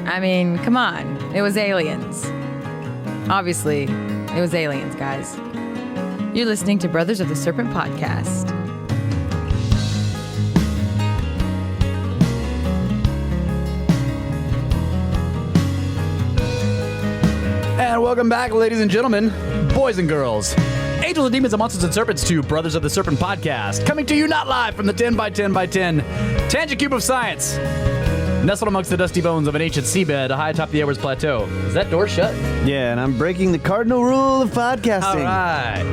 I mean, come on. It was aliens. Obviously, it was aliens, guys. You're listening to Brothers of the Serpent podcast. And welcome back, ladies and gentlemen, boys and girls, angels and demons and monsters and serpents to Brothers of the Serpent podcast, coming to you not live from the 10 by 10 by 10 tangent cube of science, nestled amongst the dusty bones of an ancient seabed high atop the Edwards Plateau. Is that door shut? Yeah, and I'm breaking the cardinal rule of podcasting. All right.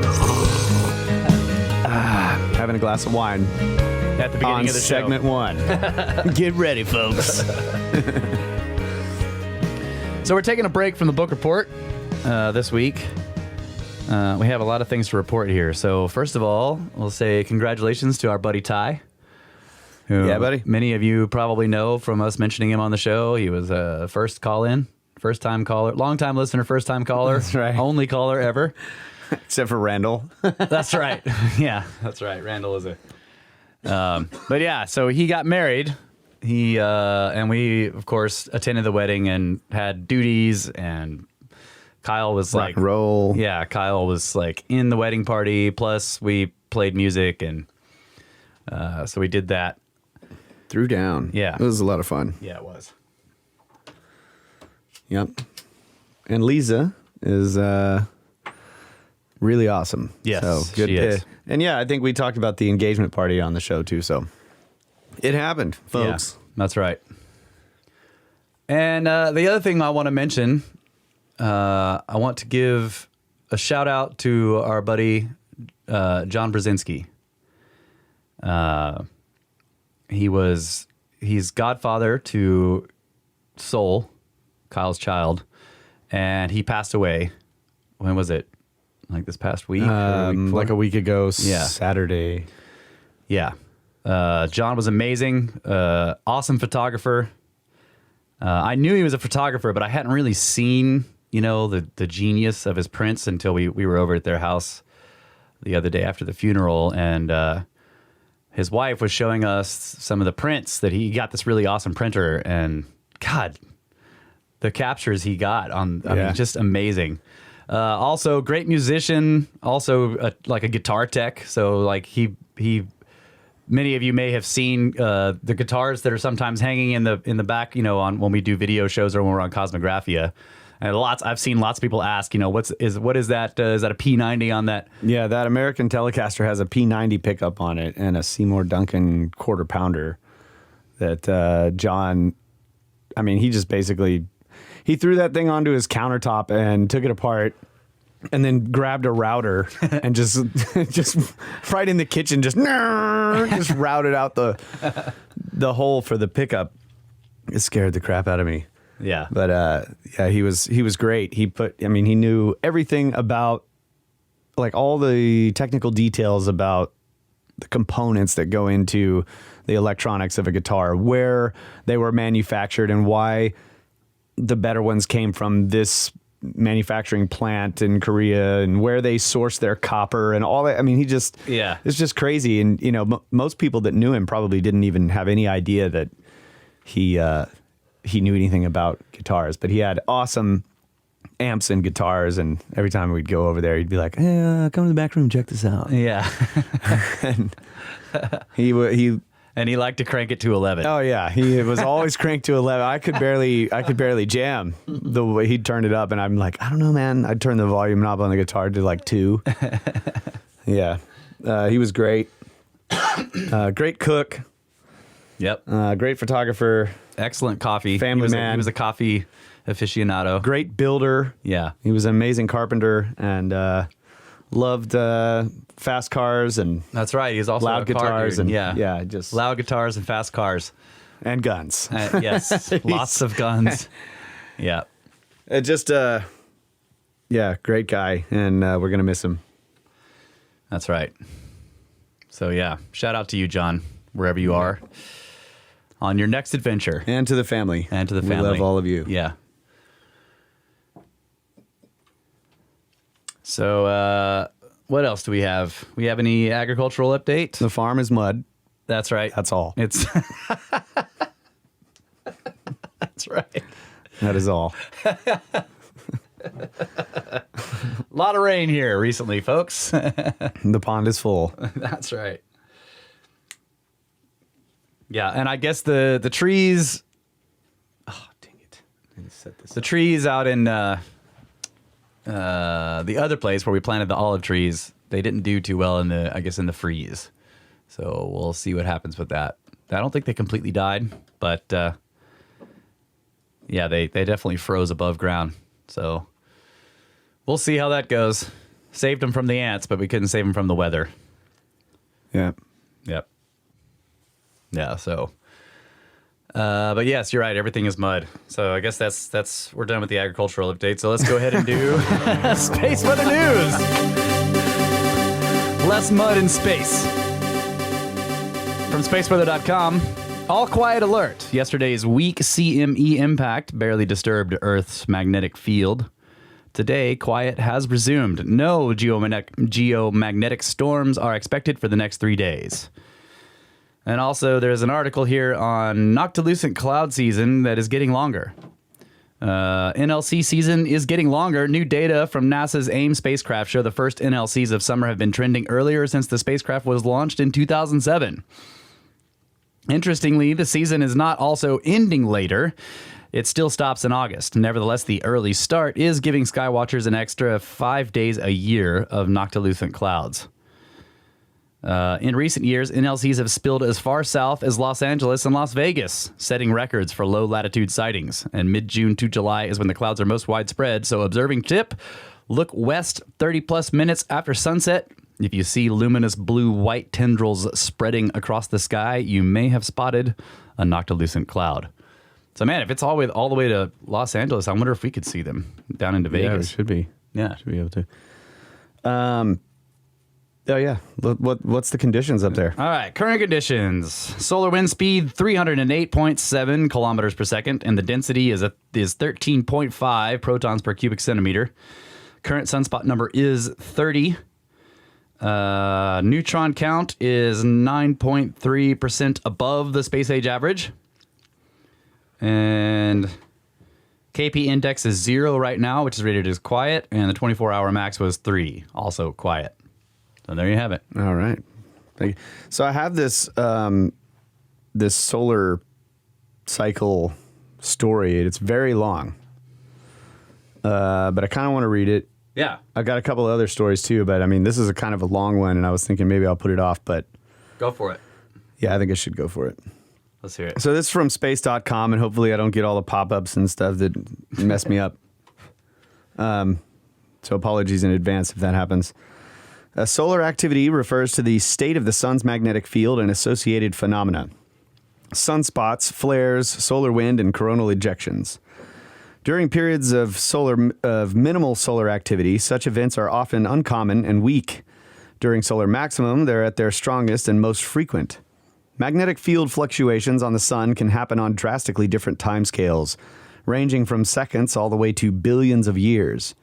Having a glass of wine At the beginning on of the segment show. 1. Get ready, folks. So we're taking a break from the book report this week. We have a lot of things to report here. So first of all, we'll say congratulations to our buddy Ty. Who Yeah, buddy. Many of you probably know from us mentioning him on the show. He was a first call-in, first-time caller, long-time listener, first-time caller. That's right. Only caller ever. Except for Randall. That's right. Yeah, that's right. Randall is a... but yeah, so he got married. He and we, of course, attended the wedding and had duties, and Kyle was Rock like... and roll. Yeah, Kyle was like in the wedding party, plus we played music, and so we did that. Threw down. Yeah. It was a lot of fun. Yeah, it was. Yep. And Lisa is really awesome. Yes, So good. she is. And yeah, I think we talked about the engagement party on the show too. So it happened, folks. Yeah, that's right. And the other thing I want to mention, I want to give a shout out to our buddy John Brzezinski. He's godfather to Soul, Kyle's child, and he passed away. When was it? Like this past week? Or the week before? Like a week ago, Yeah. Saturday. Yeah. John was amazing. Awesome photographer. I knew he was a photographer, but I hadn't really seen, the genius of his prints until we were over at their house the other day after the funeral. And his wife was showing us some of the prints that he got, this really awesome printer. And God, the captures he got I mean, just amazing. Also, great musician, also like a guitar tech. So like he many of you may have seen the guitars that are sometimes hanging in the back, on when we do video shows or when we're on Cosmographia. And I've seen lots of people ask, what is that? Is that a P90 on that? Yeah, that American Telecaster has a P90 pickup on it and a Seymour Duncan quarter pounder that John, he just basically, he threw that thing onto his countertop and took it apart and then grabbed a router and just right in the kitchen, just routed out the hole for the pickup. It scared the crap out of me. Yeah. But yeah, he was great. He knew everything about like all the technical details about the components that go into the electronics of a guitar, where they were manufactured and why the better ones came from this manufacturing plant in Korea and where they source their copper and all that. It's just crazy. And, most people that knew him probably didn't even have any idea that he knew anything about guitars, but he had awesome amps and guitars. And every time we'd go over there, he'd be like, "Hey, come to the back room, check this out." Yeah. And and he liked to crank it to 11. Oh yeah, he was always cranked to 11. I could barely jam the way he'd turn it up, and I'm like, I don't know, man. I'd turn the volume knob on the guitar to like 2. Yeah, he was great. Great cook. Yep. Great photographer. Excellent coffee. Family man. He was a coffee aficionado. Great builder. Yeah. He was an amazing carpenter and loved fast cars and That's right. He's also loud a car guitars dude. and just loud guitars and fast cars. and guns. Yes, lots of guns. Yeah. Great guy, and we're gonna miss him. That's right. So yeah, shout out to you, John, wherever you are on your next adventure. And to the family. And to the We family. love all of you. Yeah. So what else do we have? We have any agricultural update? The farm is mud. That's right. That's all. It's That's right. That is all. A lot of rain here recently, folks. The pond is full. That's right. Yeah, and I guess the trees. Oh, dang it! The trees out in the other place where we planted the olive trees, they didn't do too well in the freeze. So we'll see what happens with that. I don't think they completely died, but yeah, they definitely froze above ground. So we'll see how that goes. Saved them from the ants, but we couldn't save them from the weather. Yeah. Yep. Yeah, so but yes, you're right, everything is mud. So I guess that's we're done with the agricultural update. So let's go ahead and do space weather news. Less mud in space. From spaceweather.com, all quiet alert. Yesterday's weak CME impact barely disturbed Earth's magnetic field. Today, quiet has resumed. No geomagnetic storms are expected for the next 3 days. And also, there's an article here on noctilucent cloud season that is getting longer. NLC season is getting longer. New data from NASA's AIM spacecraft show the first NLCs of summer have been trending earlier since the spacecraft was launched in 2007. Interestingly, the season is not also ending later. It still stops in August. Nevertheless, the early start is giving skywatchers an extra 5 days a year of noctilucent clouds. In recent years, NLCs have spilled as far south as Los Angeles and Las Vegas, setting records for low-latitude sightings. And mid-June to July is when the clouds are most widespread, so observing tip, look west 30-plus minutes after sunset. If you see luminous blue-white tendrils spreading across the sky, you may have spotted a noctilucent cloud. So, man, if it's all the way to Los Angeles, I wonder if we could see them down into Vegas. Yeah, we should be. Yeah. Should be able to. Oh, yeah. What's the conditions up there? All right. Current conditions. Solar wind speed 308.7 kilometers per second, and the density is 13.5 protons per cubic centimeter. Current sunspot number is 30. Neutron count is 9.3% above the space age average. And KP index is 0 right now, which is rated as quiet, and the 24-hour max was 3, also quiet. So there you have it. All right. Thank you. So I have this this solar cycle story. It's very long, but I kind of want to read it. Yeah. I've got a couple of other stories too, but I mean, this is a kind of a long one, and I was thinking maybe I'll put it off, but Go for it. yeah, I think I should go for it. Let's hear it. So this is from space.com, and hopefully I don't get all the pop-ups and stuff that mess me up. So apologies in advance if that happens. Solar activity refers to the state of the sun's magnetic field and associated phenomena. Sunspots, flares, solar wind, and coronal ejections. During periods of minimal solar activity, such events are often uncommon and weak. During solar maximum, they're at their strongest and most frequent. Magnetic field fluctuations on the sun can happen on drastically different timescales, ranging from seconds all the way to billions of years.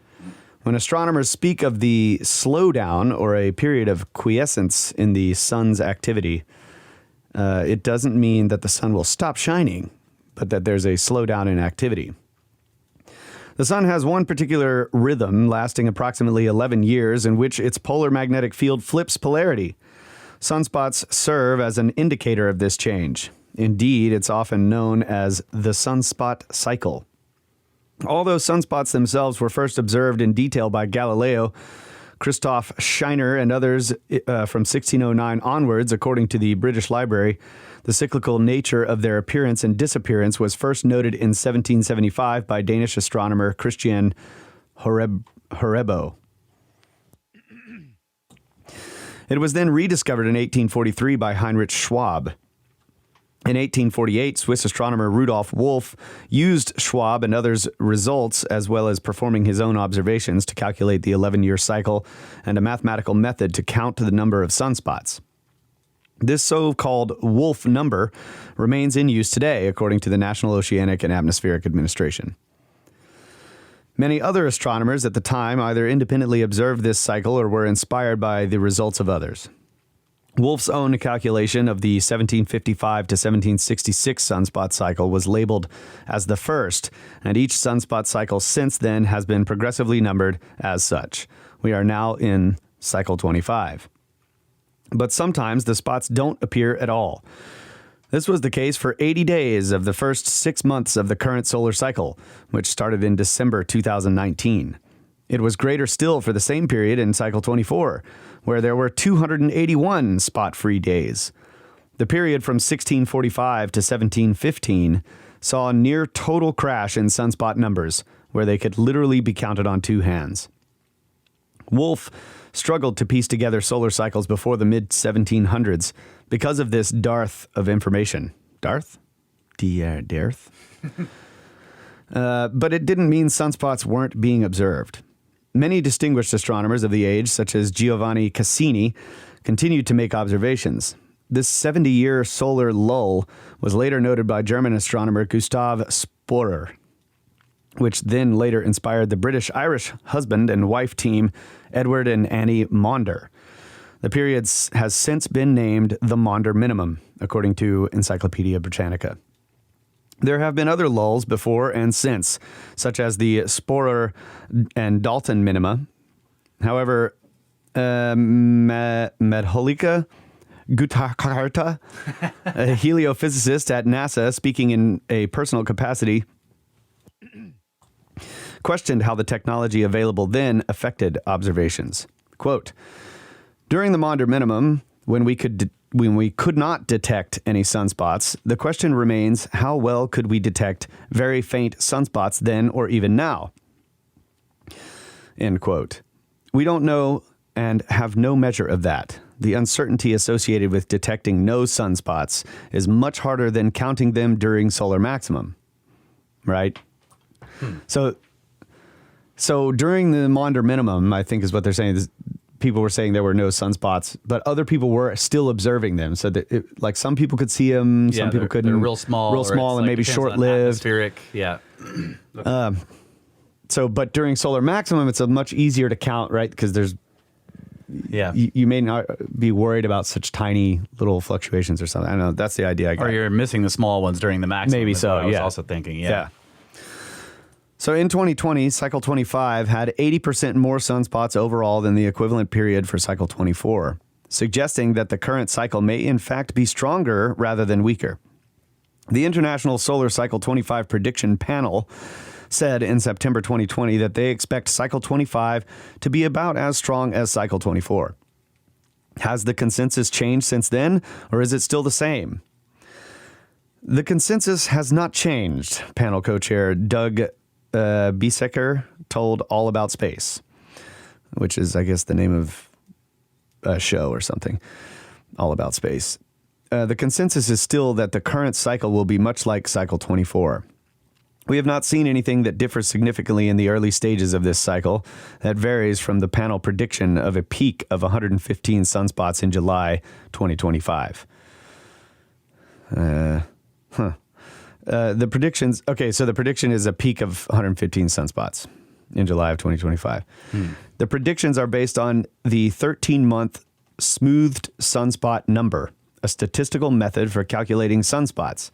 When astronomers speak of the slowdown or a period of quiescence in the sun's activity, it doesn't mean that the sun will stop shining, but that there's a slowdown in activity. The sun has one particular rhythm lasting approximately 11 years in which its polar magnetic field flips polarity. Sunspots serve as an indicator of this change. Indeed, it's often known as the sunspot cycle. Although sunspots themselves were first observed in detail by Galileo, Christoph Scheiner, and others from 1609 onwards, according to the British Library, the cyclical nature of their appearance and disappearance was first noted in 1775 by Danish astronomer Christian Horebo. It was then rediscovered in 1843 by Heinrich Schwab. In 1848, Swiss astronomer Rudolf Wolf used Schwab and others' results, as well as performing his own observations, to calculate the 11-year cycle and a mathematical method to count the number of sunspots. This so-called Wolf number remains in use today, according to the National Oceanic and Atmospheric Administration. Many other astronomers at the time either independently observed this cycle or were inspired by the results of others. Wolf's own calculation of the 1755 to 1766 sunspot cycle was labeled as the first, and each sunspot cycle since then has been progressively numbered as such. We are now in cycle 25. But sometimes the spots don't appear at all. This was the case for 80 days of the first 6 months of the current solar cycle, which started in December 2019. It was greater still for the same period in cycle 24, where there were 281 spot-free days. The period from 1645 to 1715 saw a near total crash in sunspot numbers, where they could literally be counted on two hands. Wolf struggled to piece together solar cycles before the mid-1700s because of this dearth of information. Dearth? Dearth? But it didn't mean sunspots weren't being observed. Many distinguished astronomers of the age, such as Giovanni Cassini, continued to make observations. This 70-year solar lull was later noted by German astronomer Gustav Sporer, which then later inspired the British-Irish husband and wife team Edward and Annie Maunder. The period has since been named the Maunder Minimum, according to Encyclopedia Britannica. There have been other lulls before and since, such as the Sporer and Dalton minima. However, Madhulika Gutakarta, a heliophysicist at NASA speaking in a personal capacity, questioned how the technology available then affected observations. Quote, during the Maunder minimum, when we could not detect any sunspots, the question remains, how well could we detect very faint sunspots then or even now? End quote. We don't know and have no measure of that. The uncertainty associated with detecting no sunspots is much harder than counting them during solar maximum, right? So during the Maunder minimum, I think is what they're saying, is people were saying there were no sunspots, but other people were still observing them. So that like some people could see them, some people couldn't. They're real small, and like maybe short-lived. Atmospheric, yeah. But during solar maximum, it's a much easier to count, right? Because there's, you may not be worried about such tiny little fluctuations or something. I don't know. That's the idea I got. Or you're missing the small ones during the maximum. Maybe is so. what I was also thinking. Yeah. So in 2020, cycle 25 had 80% more sunspots overall than the equivalent period for cycle 24, suggesting that the current cycle may in fact be stronger rather than weaker. The International Solar Cycle 25 Prediction Panel said in September 2020 that they expect cycle 25 to be about as strong as cycle 24. Has the consensus changed since then, or is it still the same? The consensus has not changed, panel co-chair Doug Biesecker told All About Space, which is, I guess, the name of a show or something, All About Space. The consensus is still that the current cycle will be much like cycle 24. We have not seen anything that differs significantly in the early stages of this cycle that varies from the panel prediction of a peak of 115 sunspots in July 2025. The predictions, so the prediction is a peak of 115 sunspots in July of 2025. The predictions are based on the 13-month smoothed sunspot number, a statistical method for calculating sunspots.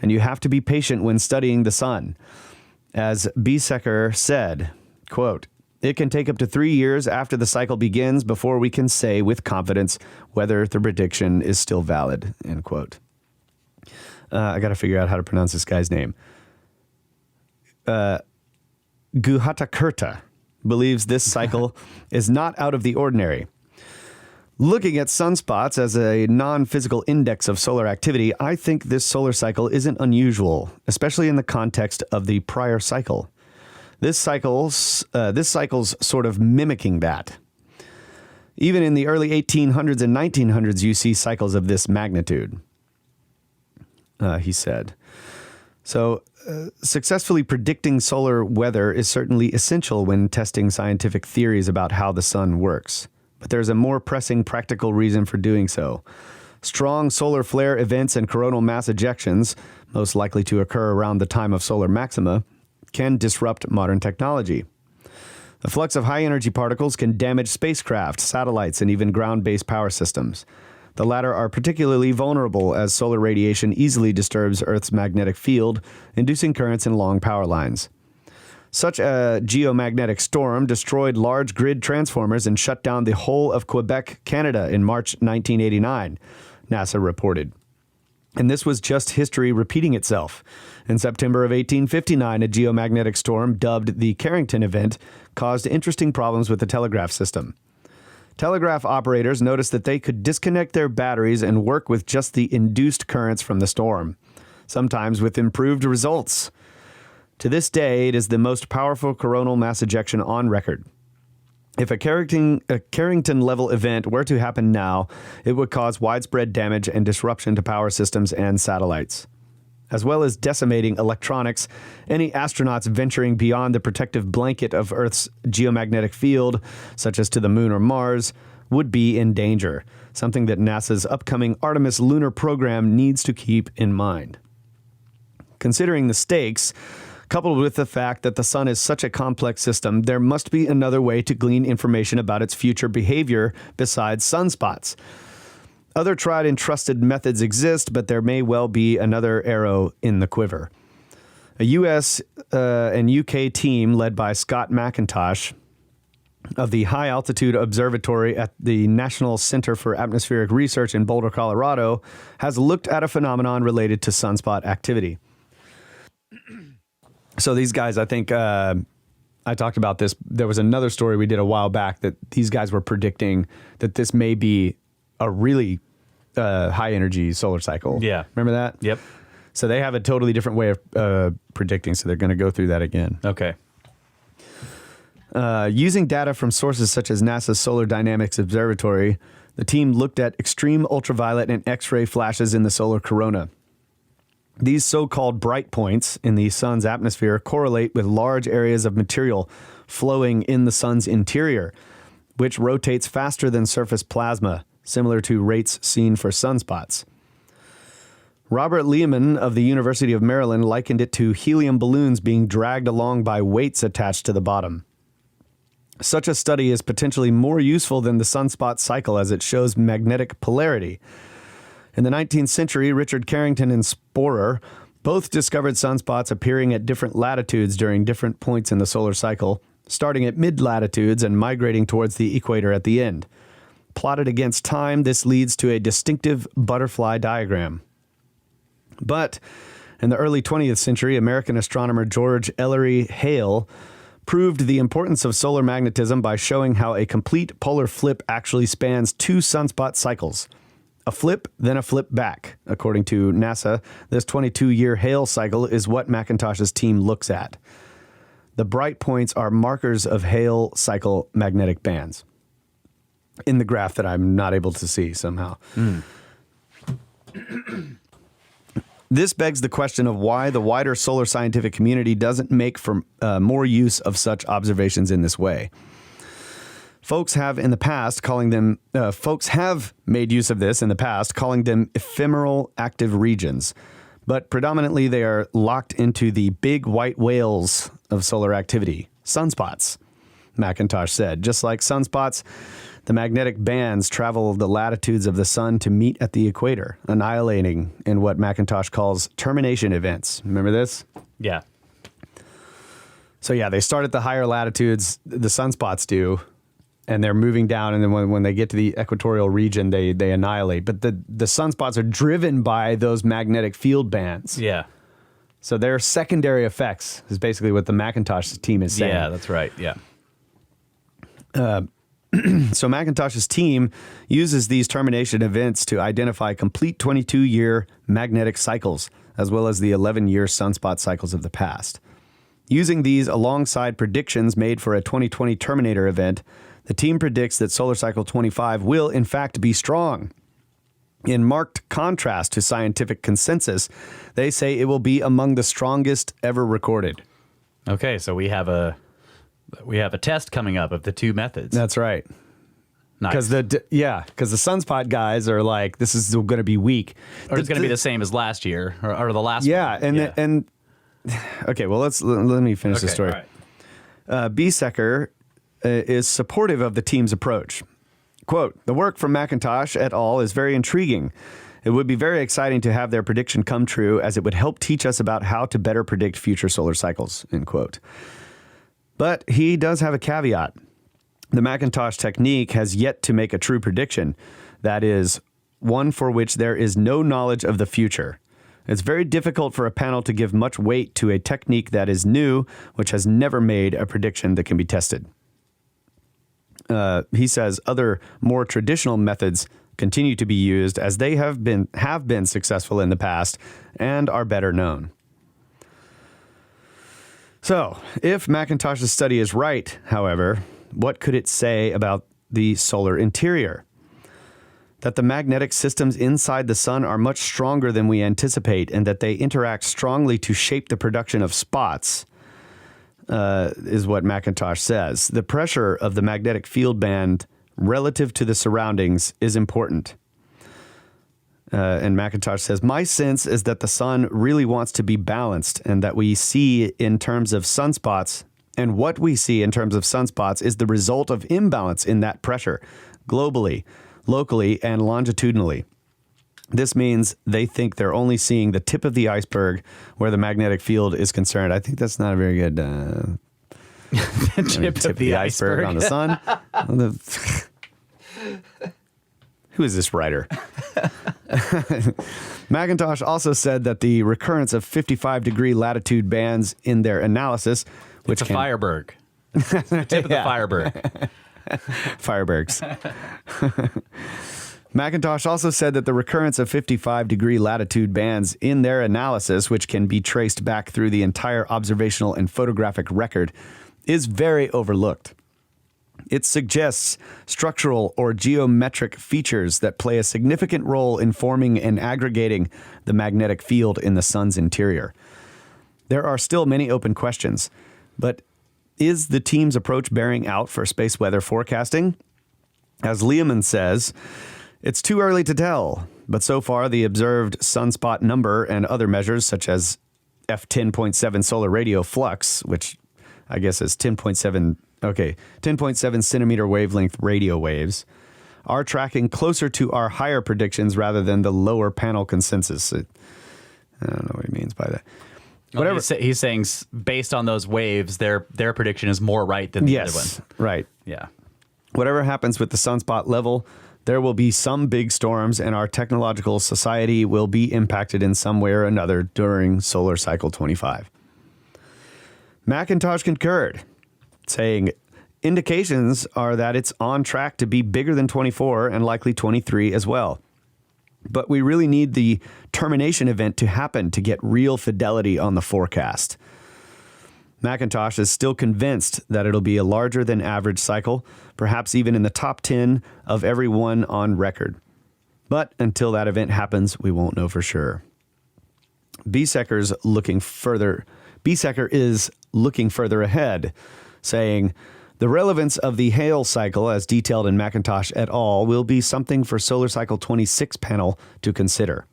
And you have to be patient when studying the sun. As Biesecker said, quote, it can take up to 3 years after the cycle begins before we can say with confidence whether the prediction is still valid, end quote. I got to figure out how to pronounce this guy's name. Guhatakurta believes this cycle is not out of the ordinary. Looking at sunspots as a non-physical index of solar activity, I think this solar cycle isn't unusual, especially in the context of the prior cycle. This cycle's sort of mimicking that. Even in the early 1800s and 1900s, you see cycles of this magnitude. He said. So, successfully predicting solar weather is certainly essential when testing scientific theories about how the sun works. But there's a more pressing practical reason for doing so. Strong solar flare events and coronal mass ejections, most likely to occur around the time of solar maxima, can disrupt modern technology. The flux of high-energy particles can damage spacecraft, satellites, and even ground-based power systems. The latter are particularly vulnerable as solar radiation easily disturbs Earth's magnetic field, inducing currents in long power lines. Such a geomagnetic storm destroyed large grid transformers and shut down the whole of Quebec, Canada in March 1989, NASA reported. And this was just history repeating itself. In September of 1859, a geomagnetic storm dubbed the Carrington event caused interesting problems with the telegraph system. Telegraph operators noticed that they could disconnect their batteries and work with just the induced currents from the storm, sometimes with improved results. To this day, it is the most powerful coronal mass ejection on record. If a Carrington-level event were to happen now, it would cause widespread damage and disruption to power systems and satellites. As well as decimating electronics, any astronauts venturing beyond the protective blanket of Earth's geomagnetic field, such as to the Moon or Mars, would be in danger, something that NASA's upcoming Artemis lunar program needs to keep in mind. Considering the stakes, coupled with the fact that the sun is such a complex system, there must be another way to glean information about its future behavior besides sunspots. Other tried and trusted methods exist, but there may well be another arrow in the quiver. A US and UK team led by Scott McIntosh of the High Altitude Observatory at the National Center for Atmospheric Research in Boulder, Colorado, has looked at a phenomenon related to sunspot activity. So these guys, I think, I talked about this. There was another story we did a while back that these guys were predicting that this may be a really high energy solar cycle. Yeah. Remember that? Yep. So they have a totally different way of predicting. So they're going to go through that again. Okay. Using data from sources such as NASA's Solar Dynamics Observatory, the team looked at extreme ultraviolet and X-ray flashes in the solar corona. These so-called bright points in the sun's atmosphere correlate with large areas of material flowing in the sun's interior, which rotates faster than surface plasma, similar to rates seen for sunspots. Robert Lehman of the University of Maryland likened it to helium balloons being dragged along by weights attached to the bottom. Such a study is potentially more useful than the sunspot cycle as it shows magnetic polarity. In the 19th century, Richard Carrington and Sporer both discovered sunspots appearing at different latitudes during different points in the solar cycle, starting at mid-latitudes and migrating towards the equator at the end. Plotted against time, this leads to a distinctive butterfly diagram. But in the early 20th century, American astronomer George Ellery Hale proved the importance of solar magnetism by showing how a complete polar flip actually spans two sunspot cycles. A flip, then a flip back. According to NASA, this 22-year Hale cycle is what McIntosh's team looks at. The bright points are markers of Hale cycle magnetic bands in the graph that I'm not able to see somehow. This begs the question of why the wider solar scientific community doesn't make for more use of such observations in this way. Folks have made use of this in the past, calling them ephemeral active regions. But predominantly they are locked into the big white whales of solar activity, sunspots, McIntosh said. Just like sunspots, the magnetic bands travel the latitudes of the sun to meet at the equator, annihilating in what McIntosh calls termination events. Remember this? Yeah. So yeah, they start at the higher latitudes, the sunspots do, and they're moving down, and then when they get to the equatorial region, they annihilate. But the sunspots are driven by those magnetic field bands. Yeah. So they're secondary effects, is basically what the McIntosh team is saying. Yeah, that's right. Yeah. So McIntosh's team uses these termination events to identify complete 22-year magnetic cycles, as well as the 11-year sunspot cycles of the past. Using these alongside predictions made for a 2020 Terminator event, the team predicts that solar cycle 25 will, in fact, be strong. In marked contrast to scientific consensus, they say it will be among the strongest ever recorded. Okay, so we have a test coming up of the two methods. That's right. Nice. Because the sunspot guys are like, this is going to be weak, Or it's going to be the same as last year or the last yeah, one. And okay, well let me finish the story. All right. Biesecker is supportive of the team's approach. Quote, the work from McIntosh et al. Is very intriguing. It would be very exciting to have their prediction come true, as it would help teach us about how to better predict future solar cycles, end quote. But he does have a caveat. The McIntosh technique has yet to make a true prediction. That is, one for which there is no knowledge of the future. It's very difficult for a panel to give much weight to a technique that is new, which has never made a prediction that can be tested. He says other more traditional methods continue to be used, as they have been successful in the past and are better known. So, if McIntosh's study is right, however, what could it say about the solar interior? That the magnetic systems inside the sun are much stronger than we anticipate, and that they interact strongly to shape the production of spots, is what McIntosh says. The pressure of the magnetic field band relative to the surroundings is important. And McIntosh says, my sense is that the sun really wants to be balanced, and that we see in terms of sunspots, and what we see in terms of sunspots is the result of imbalance in that pressure, globally, locally, and longitudinally. This means they think they're only seeing the tip of the iceberg where the magnetic field is concerned. I think that's not a very good Tip of the iceberg on the sun. Who is this writer? McIntosh also said that the recurrence of 55-degree latitude bands in their analysis, which It's a Fireberg. The tip of the Fireberg. Firebergs. McIntosh also said that the recurrence of 55-degree latitude bands in their analysis, which can be traced back through the entire observational and photographic record, is very overlooked. It suggests structural or geometric features that play a significant role in forming and aggregating the magnetic field in the sun's interior. There are still many open questions, but is the team's approach bearing out for space weather forecasting? As Lehman says, it's too early to tell, but so far the observed sunspot number and other measures such as F10.7 solar radio flux, which I guess is 10.7 centimeter wavelength radio waves, are tracking closer to our higher predictions rather than the lower panel consensus. I don't know what he means by that. Whatever. He's saying based on those waves, their prediction is more right than the other one. Right. Yeah. Whatever happens with the sunspot level, there will be some big storms, and our technological society will be impacted in some way or another during solar cycle 25. McIntosh concurred, saying, indications are that it's on track to be bigger than 24 and likely 23 as well. But we really need the termination event to happen to get real fidelity on the forecast. McIntosh is still convinced that it'll be a larger than average cycle, perhaps even in the top 10 of every one on record. But until that event happens, we won't know for sure. Biesecker is looking further ahead, saying, the relevance of the Hale cycle, as detailed in McIntosh et al., will be something for Solar Cycle 26 panel to consider.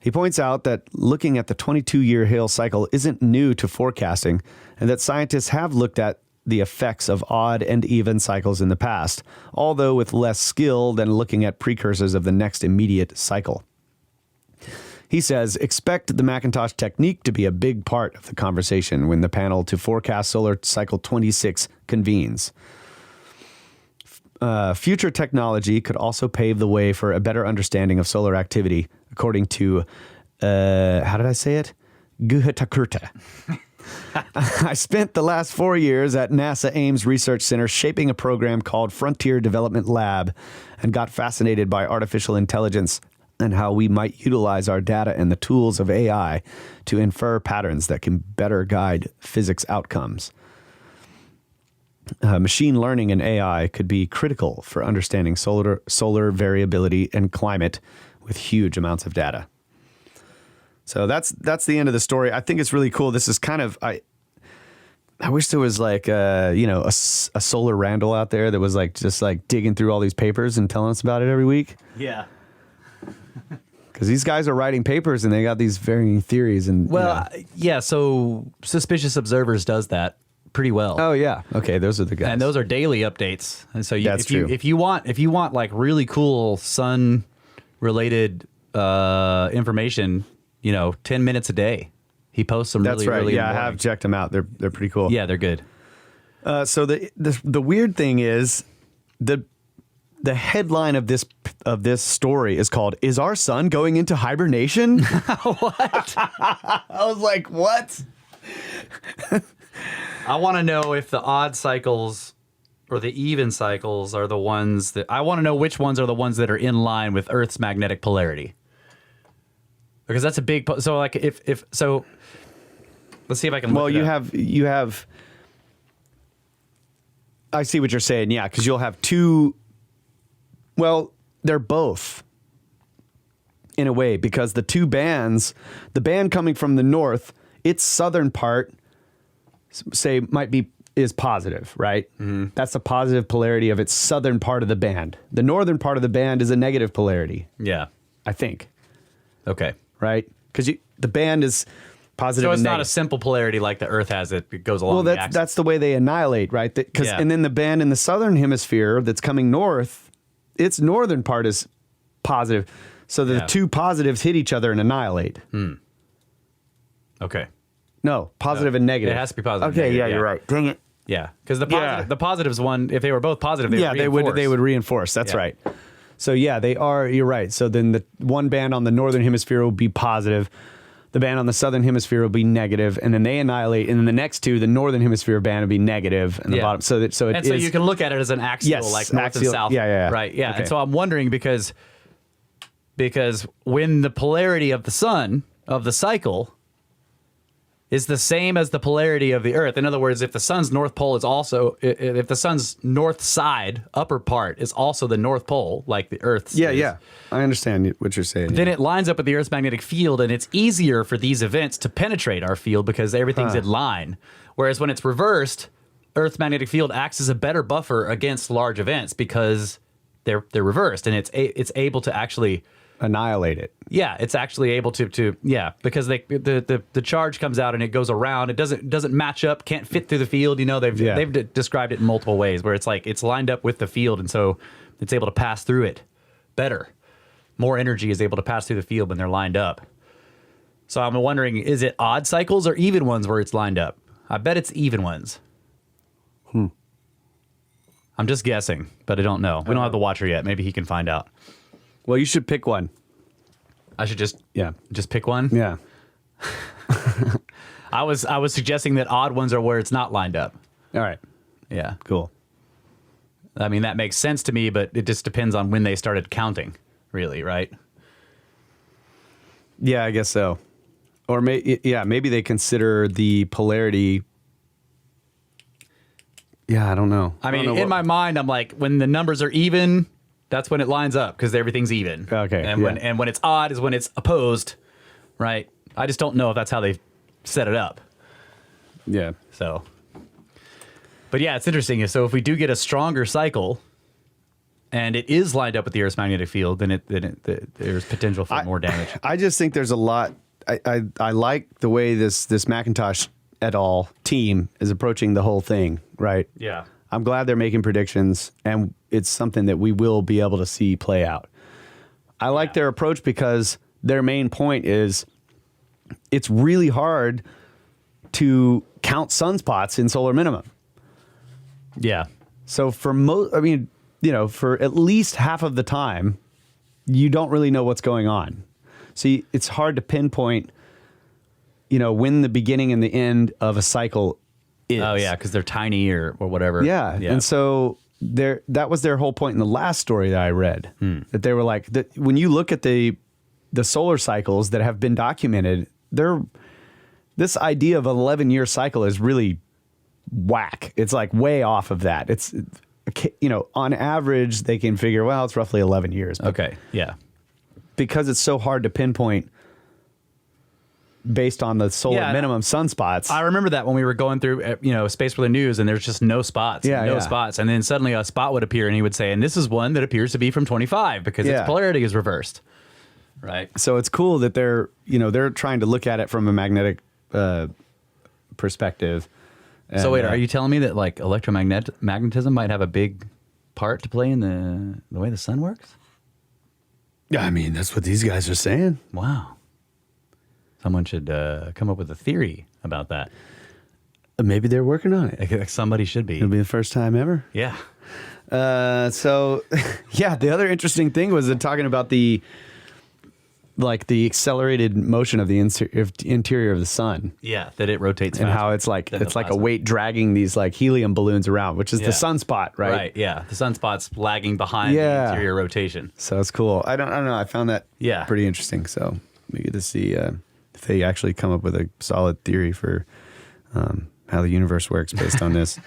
He points out that looking at the 22-year Hale cycle isn't new to forecasting, and that scientists have looked at the effects of odd and even cycles in the past, although with less skill than looking at precursors of the next immediate cycle. He says, expect the McIntosh technique to be a big part of the conversation when the panel to forecast Solar Cycle 26 convenes. Future technology could also pave the way for a better understanding of solar activity, according to, how did I say it? Guhetakurta. I spent the last 4 years at NASA Ames Research Center shaping a program called Frontier Development Lab, and got fascinated by artificial intelligence and how we might utilize our data and the tools of AI to infer patterns that can better guide physics outcomes. Machine learning and AI could be critical for understanding solar variability and climate with huge amounts of data. So that's the end of the story. I think it's really cool. This is kind of, I wish there was like a solar Randall out there that was like just like digging through all these papers and telling us about it every week. Yeah. Because these guys are writing papers and they got these varying theories. And yeah. So Suspicious Observers does that pretty well. Oh yeah. Okay, those are the guys. And those are daily updates. And so That's true. if you want like really cool sun related information, 10 minutes a day. He posts some That's really right. early. Yeah, in the I have morning. checked them out. They're pretty cool. Yeah, they're good. So the weird thing is the headline of this story is called "Is Our Sun Going into Hibernation?" What? I was like, what? I want to know if the odd cycles or the even cycles are the ones that I want to know which ones are the ones that are in line with Earth's magnetic polarity. Because that's a big so like if so let's see if I can look Well, it up. you have. I see what you're saying. Yeah, because you'll have two. Well, they're both in a way because the two bands, the band coming from the north, its southern part, say is positive, right? Mm-hmm. That's the positive polarity of its southern part of the band. The northern part of the band is a negative polarity. Yeah. I think. Okay. Right? Because the band is positive. So it's and not negative. a simple polarity like the Earth has it goes along. Well, the axis. that's the way they annihilate, right? Yeah. And then the band in the southern hemisphere that's coming north, its northern part is positive, so the two positives hit each other and annihilate. Okay. No, positive and negative. It has to be positive and Okay, negative, yeah, yeah. you're right. Dang it. Yeah, because the Yeah. positives one, if they were both positive, They would reinforce. That's Yeah. right. So yeah, they are. You're right. So then the one band on the northern hemisphere will be positive. The band on the southern hemisphere will be negative, and then they annihilate. And then the next two, the northern hemisphere band will be negative, and the bottom. So you can look at it as an axial, Yes, like north axial. and south. Yeah. Right. Yeah. Okay. And so I'm wondering because when the polarity of the sun of the cycle is the same as the polarity of the Earth. In other words, if the sun's north pole is also, if the sun's north side, upper part is also the north pole, like the Earth's. Yeah, is, yeah. I understand what you're saying. then it lines up with the Earth's magnetic field, and it's easier for these events to penetrate our field because everything's in line. Whereas when it's reversed, Earth's magnetic field acts as a better buffer against large events because they're reversed, and it's able to actually annihilate it. Yeah, it's actually able to because the charge comes out and it goes around. It doesn't match up, can't fit through the field. They've described it in multiple ways where it's like it's lined up with the field, and so it's able to pass through it better. More energy is able to pass through the field when they're lined up. So I'm wondering, is it odd cycles or even ones where it's lined up? I bet it's even ones. I'm just guessing, but I don't know. We don't have the watcher yet. Maybe he can find out. Well, you should pick one. I should just pick one. Yeah. I was suggesting that odd ones are where it's not lined up. All right. Yeah. Cool. I mean, that makes sense to me, but it just depends on when they started counting, really, right? Yeah, I guess so. Or maybe they consider the polarity. Yeah, I don't know. I mean, in my mind, I'm like, when the numbers are even, that's when it lines up because everything's even. Okay. And when it's odd is when it's opposed, right? I just don't know if that's how they set it up. Yeah. So, but yeah, it's interesting. So if we do get a stronger cycle, and it is lined up with the Earth's magnetic field, then there's potential for more damage. I just think there's a lot. I like the way this Macintosh et al. Team is approaching the whole thing, right? Yeah. I'm glad they're making predictions, and it's something that we will be able to see play out. I like their approach because their main point is it's really hard to count sunspots in solar minimum. Yeah. So for for at least half of the time, you don't really know what's going on. So it's hard to pinpoint, when the beginning and the end of a cycle is. Oh yeah, because they're tiny or whatever. Yeah. And so that was their whole point in the last story that I read. That they were like, that when you look at the solar cycles that have been documented, this idea of an 11-year cycle is really whack. It's like way off of that. It's, on average, they can figure, well, it's roughly 11 years. But Okay. Yeah. because it's so hard to pinpoint based on the solar minimum sunspots. I remember that when we were going through, Space Weather News, and there's just no spots. Yeah. Spots. And then suddenly a spot would appear, and he would say, and this is one that appears to be from 25 because its polarity is reversed. Right. So it's cool that they're trying to look at it from a magnetic perspective So wait, are you telling me that like magnetism might have a big part to play in the way the sun works? Yeah, I mean, that's what these guys are saying. Wow. Someone should come up with a theory about that. Maybe they're working on it. Like, somebody should be. It'll be the first time ever. Yeah. So, yeah, the other interesting thing was talking about the accelerated motion of the interior of the sun. Yeah, that it rotates and faster how it's like than the a plasma. weight dragging these like helium balloons around, which is the sunspot, right? Right, yeah. The sunspot's lagging behind the interior rotation. So it's cool. I don't know. I found that Yeah. pretty interesting. So we get to see if they actually come up with a solid theory for how the universe works based on this.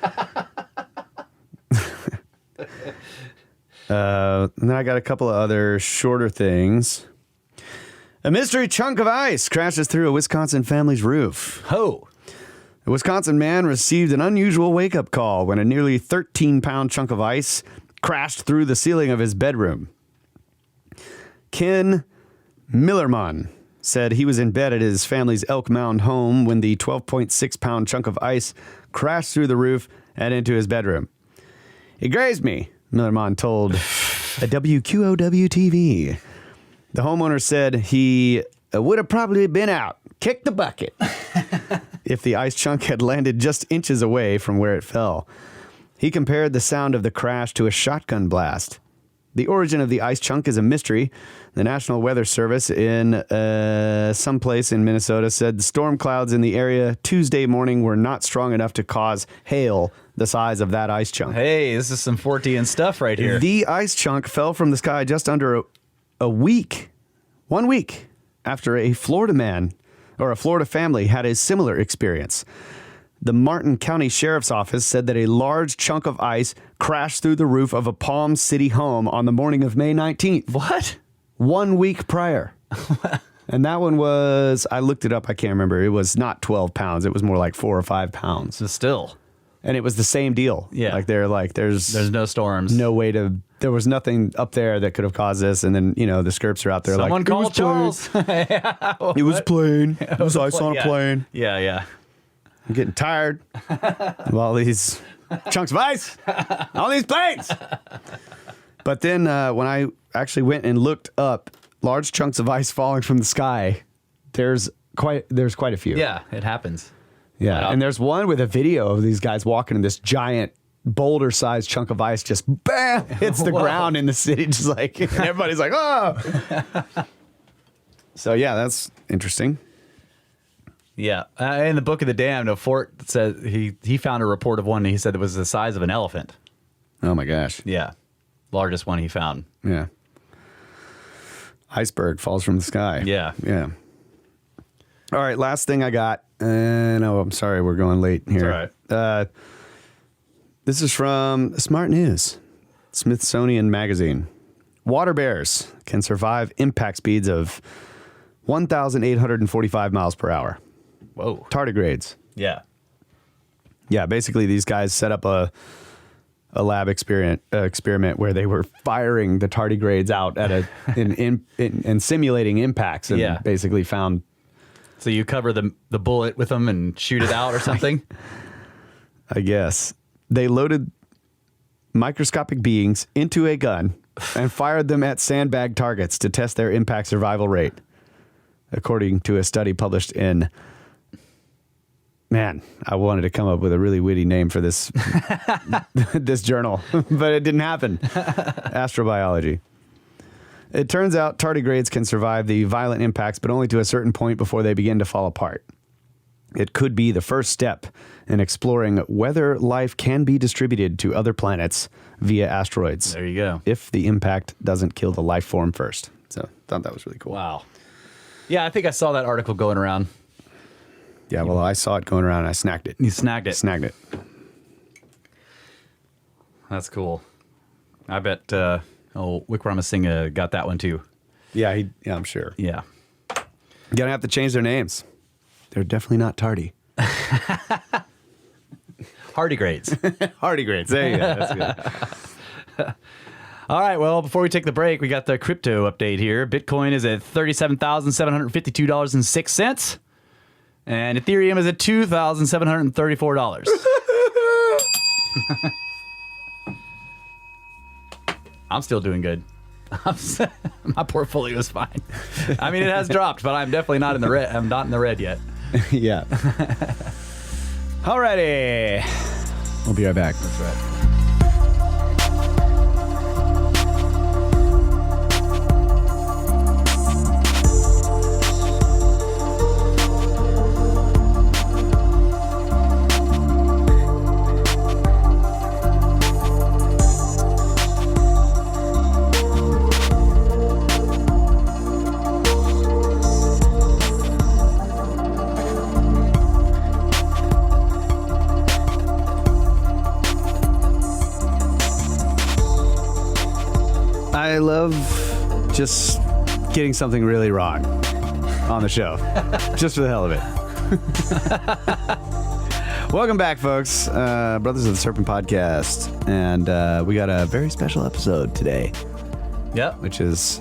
And then I got a couple of other shorter things. A mystery chunk of ice crashes through a Wisconsin family's roof. Ho! A Wisconsin man received an unusual wake-up call when a nearly 13-pound chunk of ice crashed through the ceiling of his bedroom. Ken Millerman said he was in bed at his family's Elk Mound home when the 12.6-pound chunk of ice crashed through the roof and into his bedroom. It grazed me, Millerman told a WQOW-TV. The homeowner said he would have probably been out, kicked the bucket, if the ice chunk had landed just inches away from where it fell. He compared the sound of the crash to a shotgun blast. The origin of the ice chunk is a mystery. The National Weather Service in someplace in Minnesota said the storm clouds in the area Tuesday morning were not strong enough to cause hail the size of that ice chunk. Hey, this is some Fortean stuff right here. The ice chunk fell from the sky just under a week, 1 week, after a Florida family had a similar experience. The Martin County Sheriff's Office said that a large chunk of ice crashed through the roof of a Palm City home on the morning of May 19th. What? 1 week prior. And that one was, I looked it up, I can't remember. It was not 12 pounds. It was more like 4 or 5 pounds. So still. And it was the same deal. Yeah. Like they're like, there's no storms. no way there was nothing up there that could have caused this. And then, the Skirps are out there Someone like, call Charles. It was plane. It was ice on a plane. Yeah. I'm getting tired of all these chunks of ice on these planes. But then when I actually went and looked up large chunks of ice falling from the sky, there's quite a few. Yeah, it happens. Yeah, Wow. and there's one with a video of these guys walking in this giant boulder-sized chunk of ice just bam hits the ground in the city, just like, and everybody's like, oh. So yeah, that's interesting. Yeah, in the Book of the Damned, Fort said he found a report of one. And he said it was the size of an elephant. Oh my gosh. Yeah, largest one he found. Yeah. Iceberg falls from the sky. Yeah. Yeah. All right, last thing I got. No, I'm sorry, we're going late here. It's all right. This is from Smart News, Smithsonian Magazine. Water bears can survive impact speeds of 1,845 miles per hour. Whoa. Tardigrades. Yeah. Yeah, basically these guys set up a lab experiment where they were firing the tardigrades out at and simulating impacts, and basically found. So you cover the bullet with them and shoot it out or something? I guess. They loaded microscopic beings into a gun and fired them at sandbag targets to test their impact survival rate, according to a study published in... Man, I wanted to come up with a really witty name for this this journal, but it didn't happen. Astrobiology. It turns out tardigrades can survive the violent impacts, but only to a certain point before they begin to fall apart. It could be the first step in exploring whether life can be distributed to other planets via asteroids. There you go. If the impact doesn't kill the life form first. So I thought that was really cool. Wow. Yeah, I think I saw that article going around. Yeah, well, I saw it going around and I snagged it. You snagged it. Snagged it. That's cool. I bet Wickramasinghe got that one too. Yeah, I'm sure. Yeah. Gonna have to change their names. They're definitely not tardy. Hardigrades. Hardigrades. There you go. That's good. All right, well, before we take the break, we got the crypto update here. Bitcoin is at $37,752.06. And Ethereum is at $2,734. I'm still doing good. My portfolio is fine. I mean, it has dropped, but I'm definitely not in the red. I'm not in the red yet. Yeah. Alrighty. We'll be right back. That's right. I love just getting something really wrong on the show, just for the hell of it. Welcome back, folks. Brothers of the Serpent podcast. And we got a very special episode today. Yep. Which is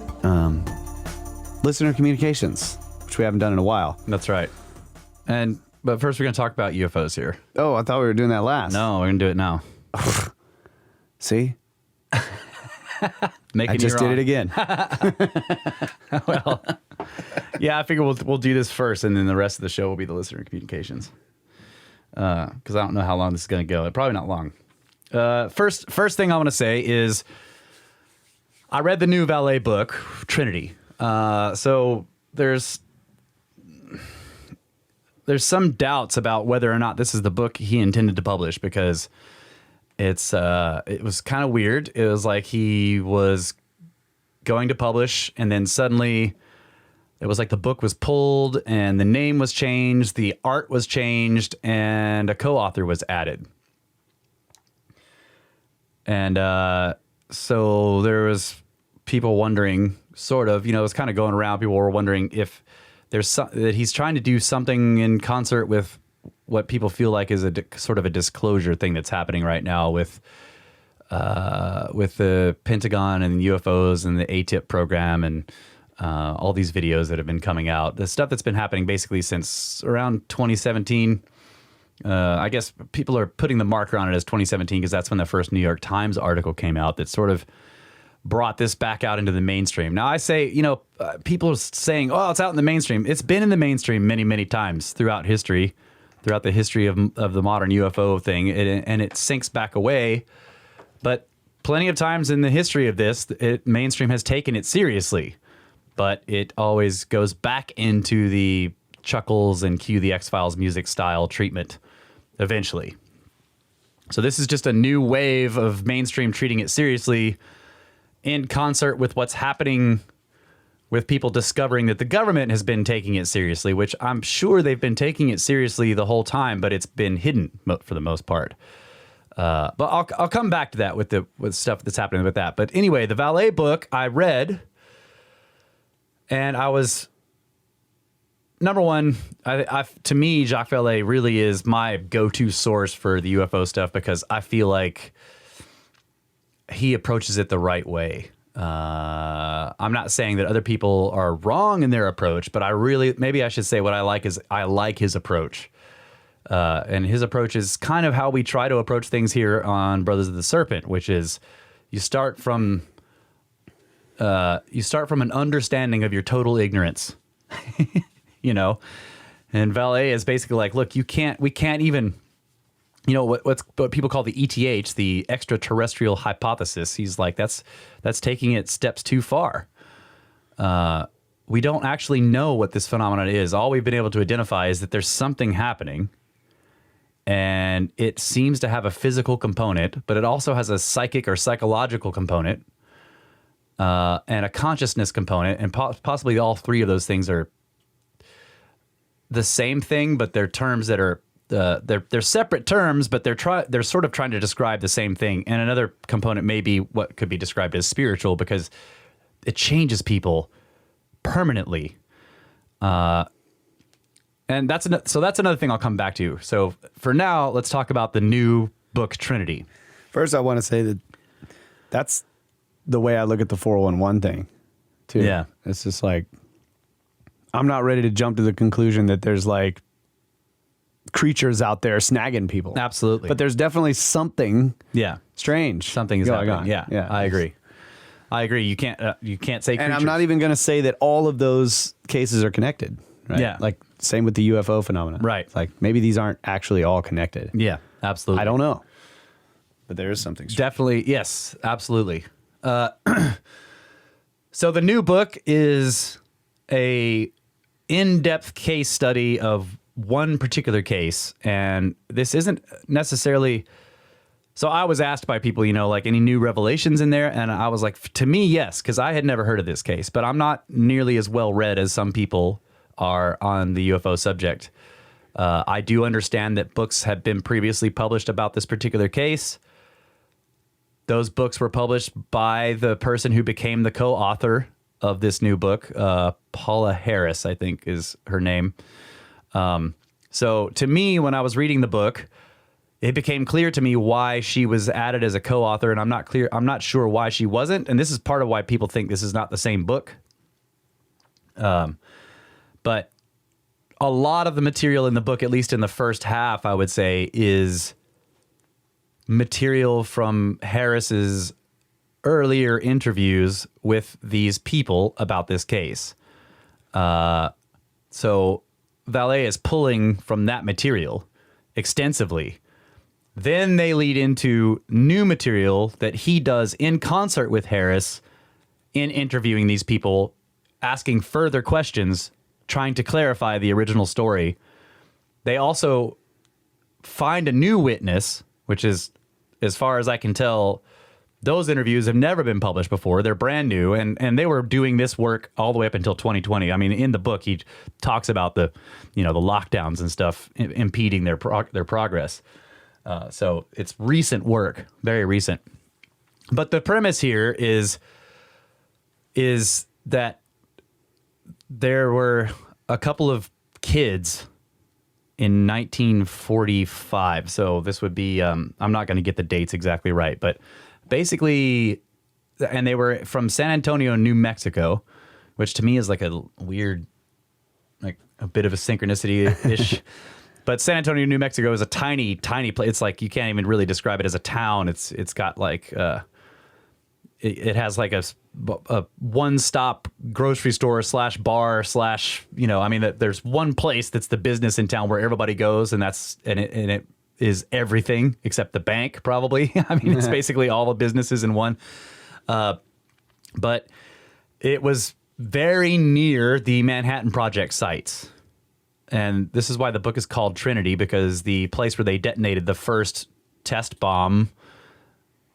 listener communications, which we haven't done in a while. That's right. But first, we're going to talk about UFOs here. Oh, I thought we were doing that last. No, we're going to do it now. See? Making I just did it again. Well, yeah, I figure we'll do this first, and then the rest of the show will be the listener communications. Because I don't know how long this is going to go. Probably not long. First thing I want to say is I read the new Valet book, Trinity. So there's some doubts about whether or not this is the book he intended to publish, because it was kind of weird. It was like he was going to publish, and then suddenly it was like the book was pulled and the name was changed, the art was changed, and a co-author was added. And so there was people wondering, sort of, it was kind of going around. People were wondering if that he's trying to do something in concert with what people feel like is sort of a disclosure thing that's happening right now with the Pentagon and UFOs and the ATIP program and all these videos that have been coming out. The stuff that's been happening basically since around 2017. I guess people are putting the marker on it as 2017 because that's when the first New York Times article came out that sort of brought this back out into the mainstream. Now, I say, people are saying, oh, it's out in the mainstream. It's been in the mainstream many, many times throughout the history of the modern UFO thing, and it sinks back away. But plenty of times in the history of this, mainstream has taken it seriously, but it always goes back into the Chuckles and Cue the X-Files music style treatment eventually. So this is just a new wave of mainstream treating it seriously in concert with what's happening with people discovering that the government has been taking it seriously, which I'm sure they've been taking it seriously the whole time, but it's been hidden for the most part. But I'll come back to that with stuff that's happening with that. But anyway, the Valet book I read, and I was, number one, to me, Jacques Vallée really is my go-to source for the UFO stuff because I feel like he approaches it the right way. I'm not saying that other people are wrong in their approach, but maybe I should say what I like is I like his approach. And his approach is kind of how we try to approach things here on Brothers of the Serpent, which is you start from an understanding of your total ignorance, and Valet is basically like, look, we can't even, what people call the ETH, the extraterrestrial hypothesis. He's like, that's taking it steps too far. We don't actually know what this phenomenon is. All we've been able to identify is that there's something happening, and it seems to have a physical component, but it also has a psychic or psychological component, and a consciousness component, and possibly all three of those things are the same thing, but they're terms that are they're separate terms, but they're sort of trying to describe the same thing. And another component may be what could be described as spiritual, because it changes people permanently. And that's another thing I'll come back to. So for now, let's talk about the new book, Trinity. First, I want to say that that's the way I look at the 411 thing, too. Yeah. It's just like, I'm not ready to jump to the conclusion that there's like creatures out there snagging people. Absolutely. But there's definitely something Yeah. strange. Something is going happening. on. Yeah. I agree. You can't say creatures. And I'm not even going to say that all of those cases are connected. Right? Yeah. Like same with the UFO phenomenon. Right. Like maybe these aren't actually all connected. Yeah, absolutely. I don't know. But there is something strange. Definitely. Yes, absolutely. So the new book is a in-depth case study of one particular case. And this isn't necessarily... So I was asked by people, like any new revelations in there? And I was like, to me, yes, because I had never heard of this case. But I'm not nearly as well read as some people are on the UFO subject. I do understand that books have been previously published about this particular case. Those books were published by the person who became the co-author of this new book. Paula Harris, I think is her name. So to me, when I was reading the book, it became clear to me why she was added as a co-author, and I'm not sure why she wasn't. And this is part of why people think this is not the same book. But a lot of the material in the book, at least in the first half, I would say, is material from Harris's earlier interviews with these people about this case. So Valet is pulling from that material extensively. Then they lead into new material that he does in concert with Harris in interviewing these people, asking further questions, trying to clarify the original story. They also find a new witness, which is, as far as I can tell, those interviews have never been published before. They're brand new, and they were doing this work all the way up until 2020. I mean, in the book, he talks about the lockdowns and stuff impeding their progress. So it's recent work, very recent. But the premise here is that there were a couple of kids in 1945. So this would be, I'm not going to get the dates exactly right, but basically, and they were from San Antonio, New Mexico, which to me is like a weird, like a bit of a synchronicity-ish. But San Antonio, New Mexico is a tiny, tiny place. It's like you can't even really describe it as a town. It's got like it has like a one-stop grocery store / bar / I mean, there's one place that's the business in town where everybody goes, and it is everything except the bank, probably. I mean, it's basically all the businesses in one. But it was very near the Manhattan Project sites. And this is why the book is called Trinity, because the place where they detonated the first test bomb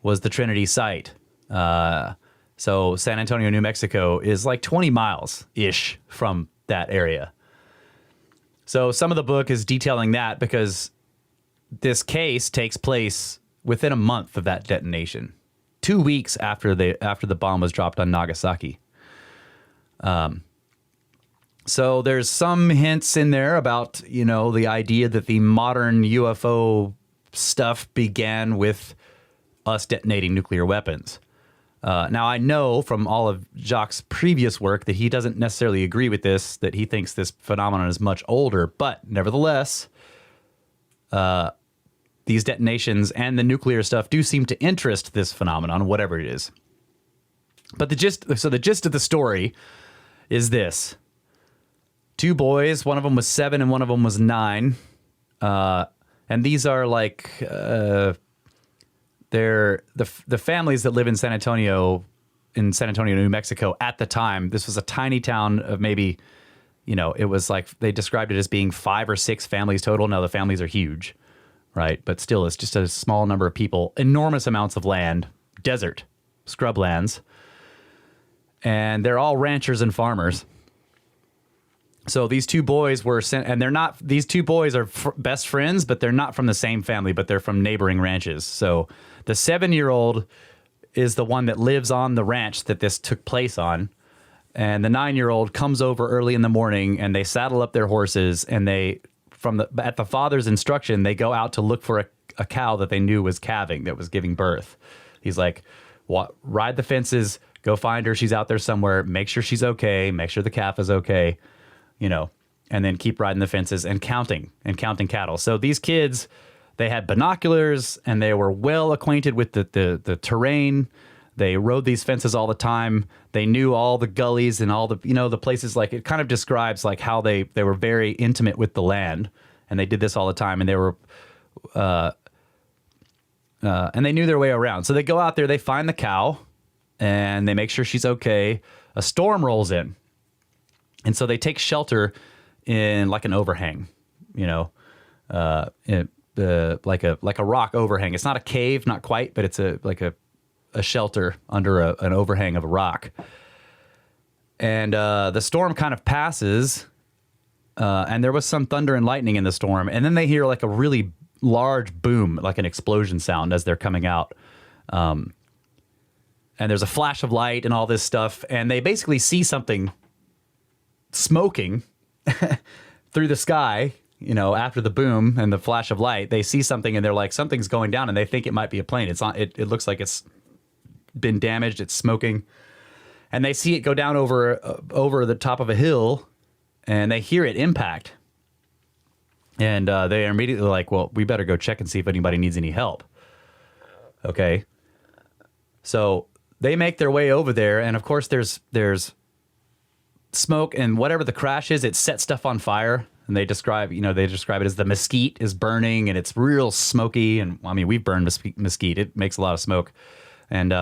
was the Trinity site. So San Antonio, New Mexico is like 20 miles-ish from that area. So some of the book is detailing that because this case takes place within a month of that detonation, 2 weeks after the bomb was dropped on Nagasaki. So there's some hints in there about, the idea that the modern UFO stuff began with us detonating nuclear weapons. Now, I know from all of Jacques' previous work that he doesn't necessarily agree with this, that he thinks this phenomenon is much older, but nevertheless, these detonations and the nuclear stuff do seem to interest this phenomenon, whatever it is. But the gist of the story is this. 2 boys, one of them was 7 and one of them was 9. And these are like, they're the families that live in San Antonio, New Mexico at the time. This was a tiny town of maybe, it was like, they described it as being 5 or 6 families total. Now the families are huge, right? But still, it's just a small number of people, enormous amounts of land, desert, scrublands. And they're all ranchers and farmers. So these 2 boys were sent, and these 2 boys are best friends, but they're not from the same family, but they're from neighboring ranches. So the 7-year-old is the one that lives on the ranch that this took place on. And the 9-year-old comes over early in the morning and they saddle up their horses, and at the father's instruction, they go out to look for a cow that they knew was calving, that was giving birth. He's like, ride the fences, go find her. She's out there somewhere. Make sure she's okay. Make sure the calf is okay. and then keep riding the fences and counting cattle. So these kids, they had binoculars and they were well acquainted with the terrain. They rode these fences all the time. They knew all the gullies and all the, the places. Like, it kind of describes like how they were very intimate with the land, and they did this all the time, and they were, and they knew their way around. So they go out there, they find the cow, and they make sure she's okay. A storm rolls in, and so they take shelter in like an overhang, like a rock overhang. It's not a cave, not quite, but it's a shelter under an overhang of a rock. And the storm kind of passes, and there was some thunder and lightning in the storm. And then they hear like a really large boom, like an explosion sound as they're coming out. And there's a flash of light and all this stuff. And they basically see something smoking through the sky, after the boom and the flash of light. They see something and they're like, something's going down, and they think it might be a plane. It's not, it looks like it's been damaged. It's smoking. And they see it go down over the top of a hill, and they hear it impact. And they are immediately like, well, we better go check and see if anybody needs any help. Okay. So they make their way over there, and of course there's smoke, and whatever the crash is, it sets stuff on fire. And they describe it as the mesquite is burning, and it's real smoky. And I mean, we've burned mesquite. It makes a lot of smoke. And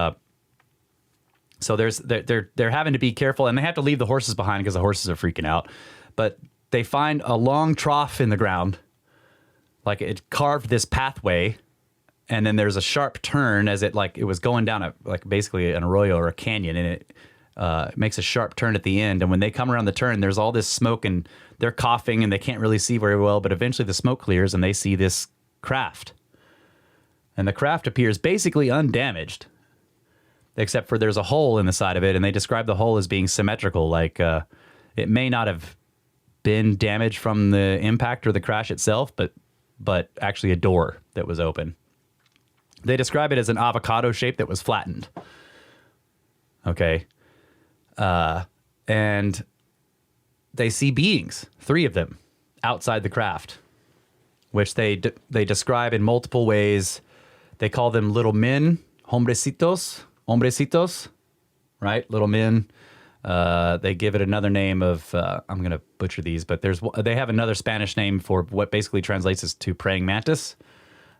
so they're having to be careful, and they have to leave the horses behind because the horses are freaking out. But they find a long trough in the ground, like it carved this pathway, and then there's a sharp turn as it was going down basically an arroyo or a canyon, and it makes a sharp turn at the end. And when they come around the turn, there's all this smoke, and they're coughing, and they can't really see very well. But eventually the smoke clears, and they see this craft, and the craft appears basically undamaged, except for there's a hole in the side of it, and they describe the hole as being symmetrical, like it may not have been damaged from the impact or the crash itself, but actually a door that was open. They describe it as an avocado shape that was flattened. Okay. And they see beings, 3 of them, outside the craft, which they describe in multiple ways. They call them little men, hombrecitos, right? Little men. They give it another name of, I'm going to butcher these, but they have another Spanish name for what basically translates as to praying mantis.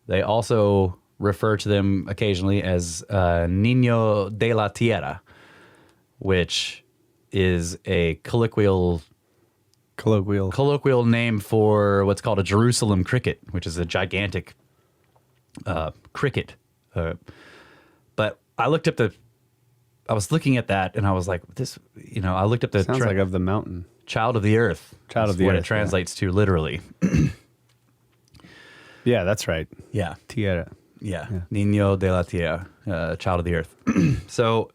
They also refer to them occasionally as Niño de la Tierra, which is a colloquial name for what's called a Jerusalem cricket, which is a gigantic cricket. But I was looking at that, and I was like, this, I looked up the... Sounds like of the mountain. Child of the earth. Child of the earth. What it translates to literally. Yeah, that's right. Yeah. Tierra. Yeah. Niño de la Tierra, child of the earth. So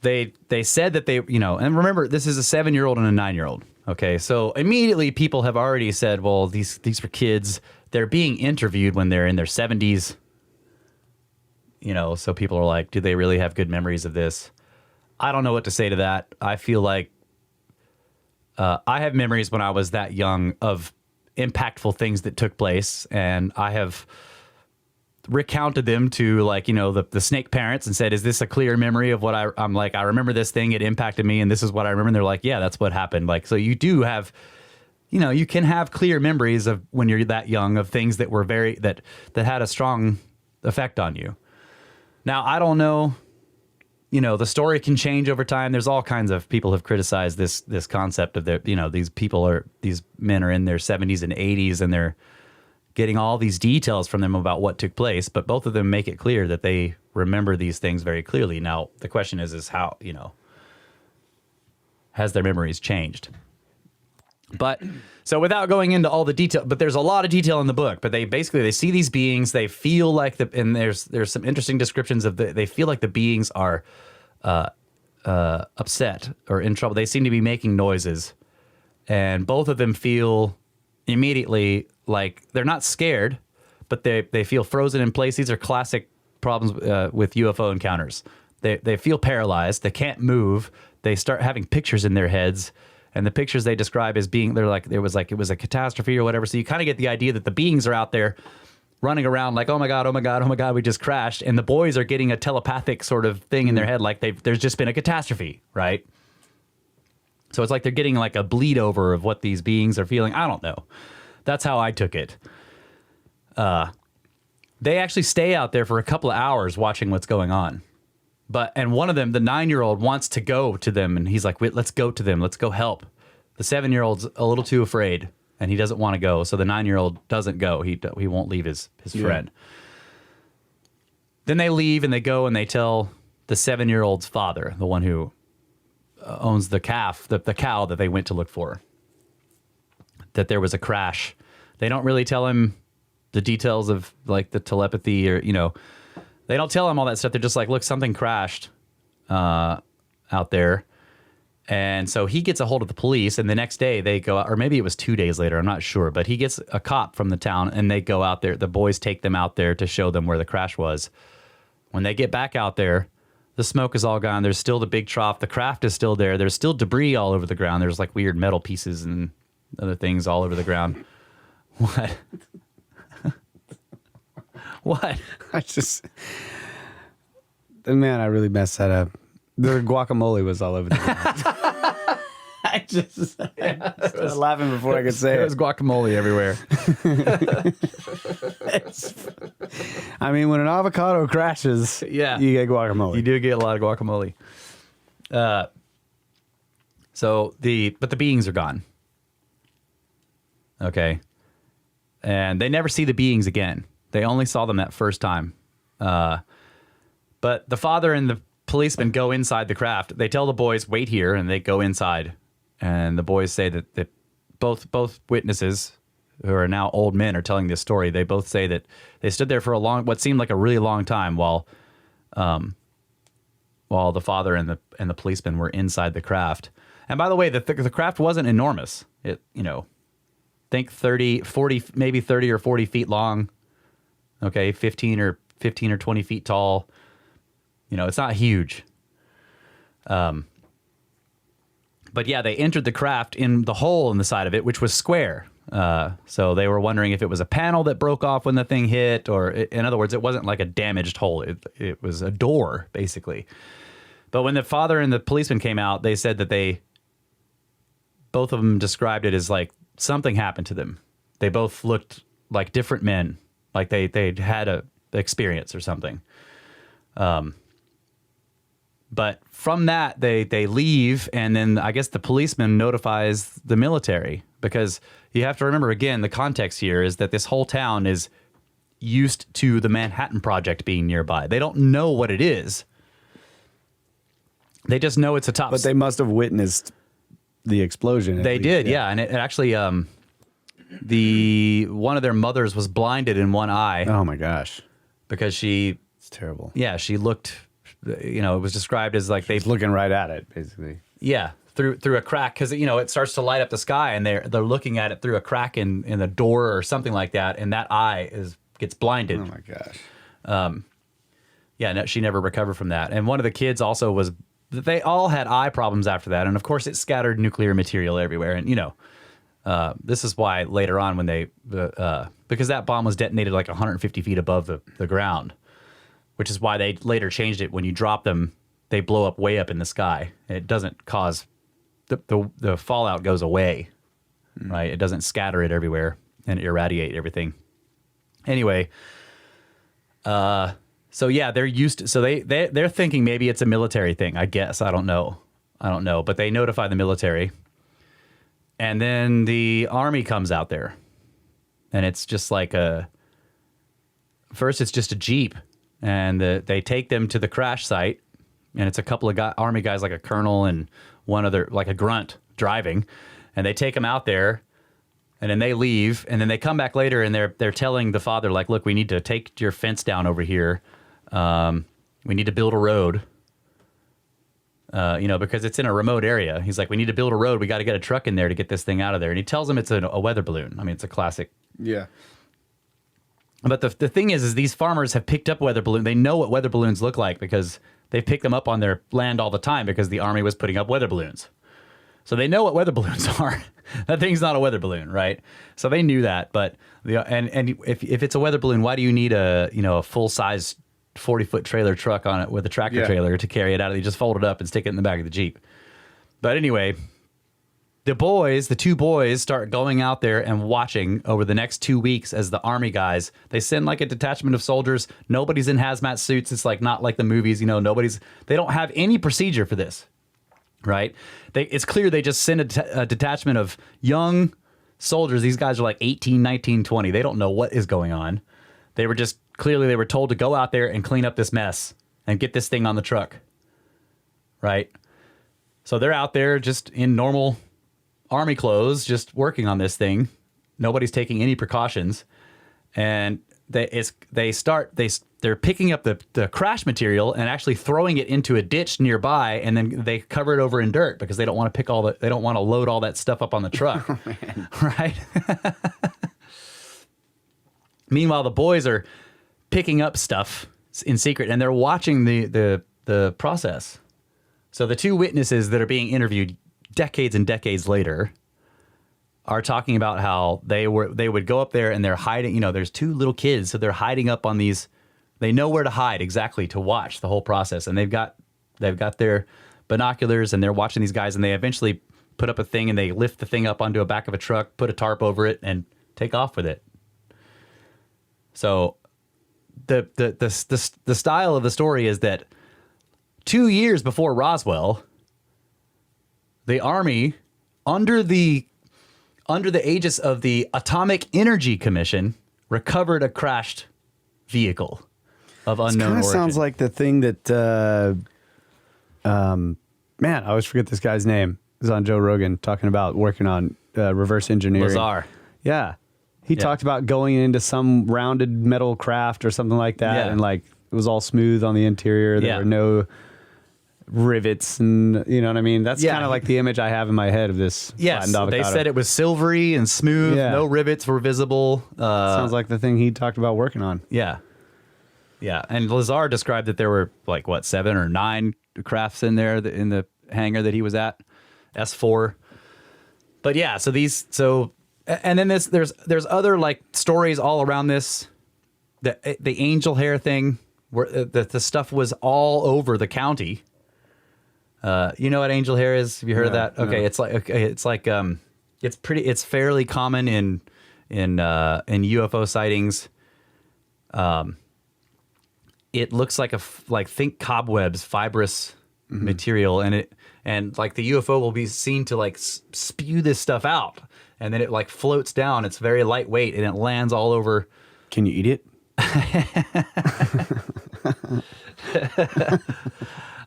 they said that they, and remember, this is a 7-year-old and a 9-year-old. Okay. So immediately people have already said, well, these were kids. They're being interviewed when they're in their 70s. So people are like, do they really have good memories of this? I don't know what to say to that. I feel like I have memories when I was that young of impactful things that took place, and I have recounted them to the snake parents and said, is this a clear memory of what I'm like, I remember this thing, it impacted me, and this is what I remember. And they're like, yeah, that's what happened. So you do have, you can have clear memories of when you're that young of things that were that had a strong effect on you. Now, I don't know, the story can change over time. There's all kinds of people have criticized this concept of these men are in their 70s and 80s, and they're getting all these details from them about what took place. But both of them make it clear that they remember these things very clearly. Now, the question is how, has their memories changed? But so without going into all the detail, but there's a lot of detail in the book, but they see these beings, they feel like and there's some interesting descriptions of they feel like the beings are upset or in trouble. They seem to be making noises, and both of them feel immediately like they're not scared, but they feel frozen in place. These are classic problems with UFO encounters. They feel paralyzed. They can't move. They start having pictures in their heads. And the pictures they describe as being, it was a catastrophe or whatever. So you kind of get the idea that the beings are out there running around like, oh my God, oh my God, oh my God, we just crashed. And the boys are getting a telepathic sort of thing in their head, like there's just been a catastrophe, right? So it's like they're getting like a bleed over of what these beings are feeling. I don't know. That's how I took it. They actually stay out there for a couple of hours watching what's going on. And one of them, the 9-year-old, wants to go to them, and he's like, wait, let's go to them. Let's go help. The 7-year-old's a little too afraid, and he doesn't want to go. So the 9-year-old doesn't go. He won't leave his friend. Then they leave, and they go, and they tell the 7-year-old's father, the one who owns the calf, the cow that they went to look for, that there was a crash. They don't really tell him the details of like the telepathy or, they don't tell him all that stuff. They're just like, look, something crashed out there. And so he gets a hold of the police, and the next day they go out, or maybe it was 2 days later, I'm not sure, but he gets a cop from the town, and they go out there. The boys take them out there to show them where the crash was. When they get back out there, the smoke is all gone. There's still the big trough. The craft is still there. There's still debris all over the ground. There's like weird metal pieces and other things all over the ground. What? What? Man, I really messed that up. The guacamole was all over the ground. I was laughing before I could say it. There was guacamole everywhere. I mean, when an avocado crashes, Yeah. you get guacamole. You do get a lot of guacamole. But the beings are gone. Okay. And they never see the beings again. They only saw them that first time. But the father and the policeman go inside the craft. They tell the boys, wait here, and they go inside. And the boys say that both witnesses, who are now old men, are telling this story. They both say that they stood there for what seemed like a really long time while the father and the policeman were inside the craft. And by the way, the craft wasn't enormous. It, think 30, 40, maybe 30 or 40 feet long. Okay, 15 or 20 feet tall. It's not huge. But yeah, they entered the craft in the hole in the side of it, which was square. So they were wondering if it was a panel that broke off when the thing hit, or in other words, it wasn't like a damaged hole. It was a door, basically. But when the father and the policeman came out, they said that both of them described it as like something happened to them. They both looked like different men, like they'd had a experience or something. But from that, they leave, and then I guess the policeman notifies the military, because you have to remember, again, the context here is that this whole town is used to the Manhattan Project being nearby. They don't know what it is. They just know it's a top... But they must have witnessed the explosion. They did, yeah. And it actually, one of their mothers was blinded in one eye. Oh, my gosh. Because It's terrible. Yeah, she looked... it was described as like She's looking right at it, basically. Yeah, through a crack, because it starts to light up the sky, and they're looking at it through a crack in the door or something like that, and that eye gets blinded. Oh my gosh. Yeah, no, she never recovered from that. And one of the kids also they all had eye problems after that, and of course it scattered nuclear material everywhere. And this is why later on when because that bomb was detonated like 150 feet above the ground. Which is why they later changed it. When you drop them, they blow up way up in the sky. It doesn't cause the fallout goes away, right? It doesn't scatter it everywhere and irradiate everything. Anyway, so yeah, they're used to, so they're thinking maybe it's a military thing. I guess I don't know, but they notify the military, and then the army comes out there, and it's just like first it's just a Jeep. And they take them to the crash site, and it's a couple of army guys, like a colonel and one other, like a grunt, driving. And they take them out there, and then they leave. And then they come back later, and they're telling the father, like, look, we need to take your fence down over here. We need to build a road, because it's in a remote area. He's like, we need to build a road. We got to get a truck in there to get this thing out of there. And he tells them it's a weather balloon. I mean, it's a classic. Yeah. But the thing is these farmers have picked up weather balloons. They know what weather balloons look like because they pick them up on their land all the time because the army was putting up weather balloons. So they know what weather balloons are. That thing's not a weather balloon, right? So they knew that. But and if it's a weather balloon, why do you need a full size 40-foot trailer truck on it with a tractor trailer to carry it out? You just fold it up and stick it in the back of the Jeep. But anyway, the two boys start going out there and watching over the next 2 weeks as the Army guys, they send like a detachment of soldiers. Nobody's in hazmat suits. It's like not like the movies, they don't have any procedure for this. Right? It's clear they just send a detachment of young soldiers. These guys are like 18, 19, 20. They don't know what is going on. They were told to go out there and clean up this mess and get this thing on the truck. Right? So they're out there just in normal Army clothes, just working on this thing. Nobody's taking any precautions. And they're picking up the crash material and actually throwing it into a ditch nearby, and then they cover it over in dirt because they don't want to load all that stuff up on the truck. Oh, man. Right? Meanwhile, the boys are picking up stuff in secret, and they're watching the process. So the two witnesses that are being interviewed decades and decades later are talking about how they would go up there and they're hiding. There's two little kids, so they're hiding up on these. They know where to hide exactly to watch the whole process, and they've got their binoculars and they're watching these guys, and they eventually put up a thing and they lift the thing up onto the back of a truck, put a tarp over it, and take off with it. So the style of the story is that 2 years before Roswell, the Army, under the aegis of the Atomic Energy Commission, recovered a crashed vehicle of unknown origin. Sounds like the thing that, man, I always forget this guy's name. It was on Joe Rogan talking about working on reverse engineering. Lazar. Yeah. He talked about going into some rounded metal craft or something like that, and like it was all smooth on the interior. There were no rivets, and you know what I mean? That's kind of like the image I have in my head of this flattened avocado. They said it was silvery and smooth. No rivets were visible. Sounds like the thing he talked about working on. Yeah. And Lazar described that there were 7 or 9 crafts in there in the hangar that he was at, S4. But and then there's other stories all around this. The angel hair thing, where the stuff was all over the county. You know what angel hair is? Have you heard of that? Okay, no. It's fairly common in UFO sightings. It looks like think cobwebs, fibrous material, and the UFO will be seen to spew this stuff out, and then it floats down. It's very lightweight and it lands all over. Can you eat it?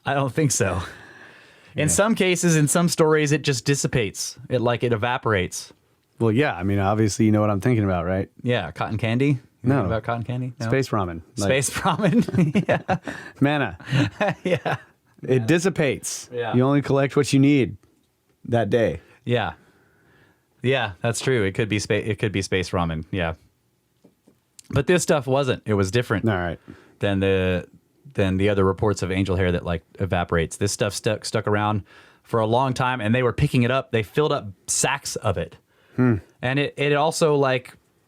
I don't think so. In some cases, in some stories, it just dissipates. It evaporates. Well, yeah. I mean, obviously, you know what I'm thinking about, right? Yeah, cotton candy. No. About cotton candy? No? Space ramen. Space ramen. Yeah. Manna. Yeah. It dissipates. Yeah. You only collect what you need that day. Yeah. Yeah, that's true. It could be space ramen. Yeah. But this stuff wasn't. It was different. All right. Than the other reports of angel hair that evaporates. This stuff stuck around for a long time, and they were picking it up. They filled up sacks of it. And it also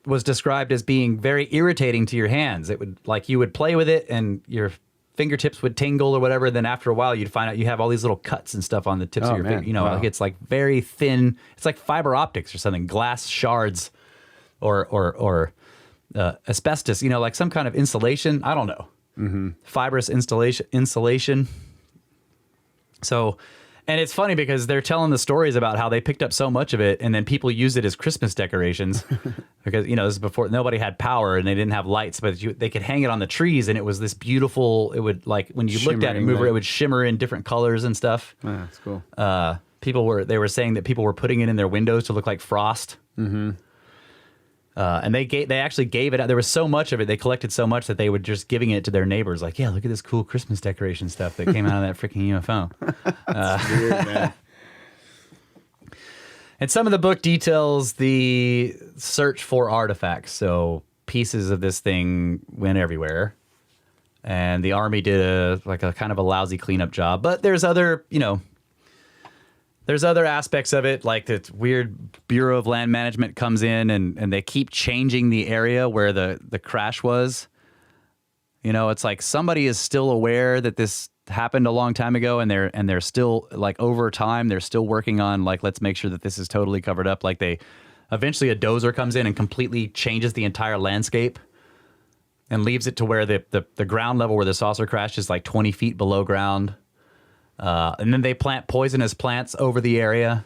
was described as being very irritating to your hands. It would you would play with it and your fingertips would tingle or whatever. Then after a while, you'd find out you have all these little cuts and stuff on the tips of your finger. Wow. It's very thin. It's like fiber optics or something, glass shards or asbestos, some kind of insulation. I don't know. Fibrous insulation. So, and it's funny because they're telling the stories about how they picked up so much of it, and then people use it as Christmas decorations because this is before nobody had power and they didn't have lights, but they could hang it on the trees, and it was this beautiful. It would when you looked at it move, it would shimmer in different colors and stuff. Yeah, that's cool. They were saying that people were putting it in their windows to look like frost. And they actually gave it out. There was so much of it. They collected so much that they were just giving it to their neighbors. Look at this cool Christmas decoration stuff that came out of that freaking UFO. That's weird, man. And some of the book details the search for artifacts. So pieces of this thing went everywhere. And the Army did a kind of a lousy cleanup job. But there's other, There's other aspects of it, like the weird Bureau of Land Management comes in and they keep changing the area where the crash was. You know, it's like somebody is still aware that this happened a long time ago, and they're still, like, over time, they're still working on, like, let's make sure that this is totally covered up. Like, eventually a dozer comes in and completely changes the entire landscape and leaves it to where the ground level where the saucer crashed is like 20 feet below ground. And then they plant poisonous plants over the area.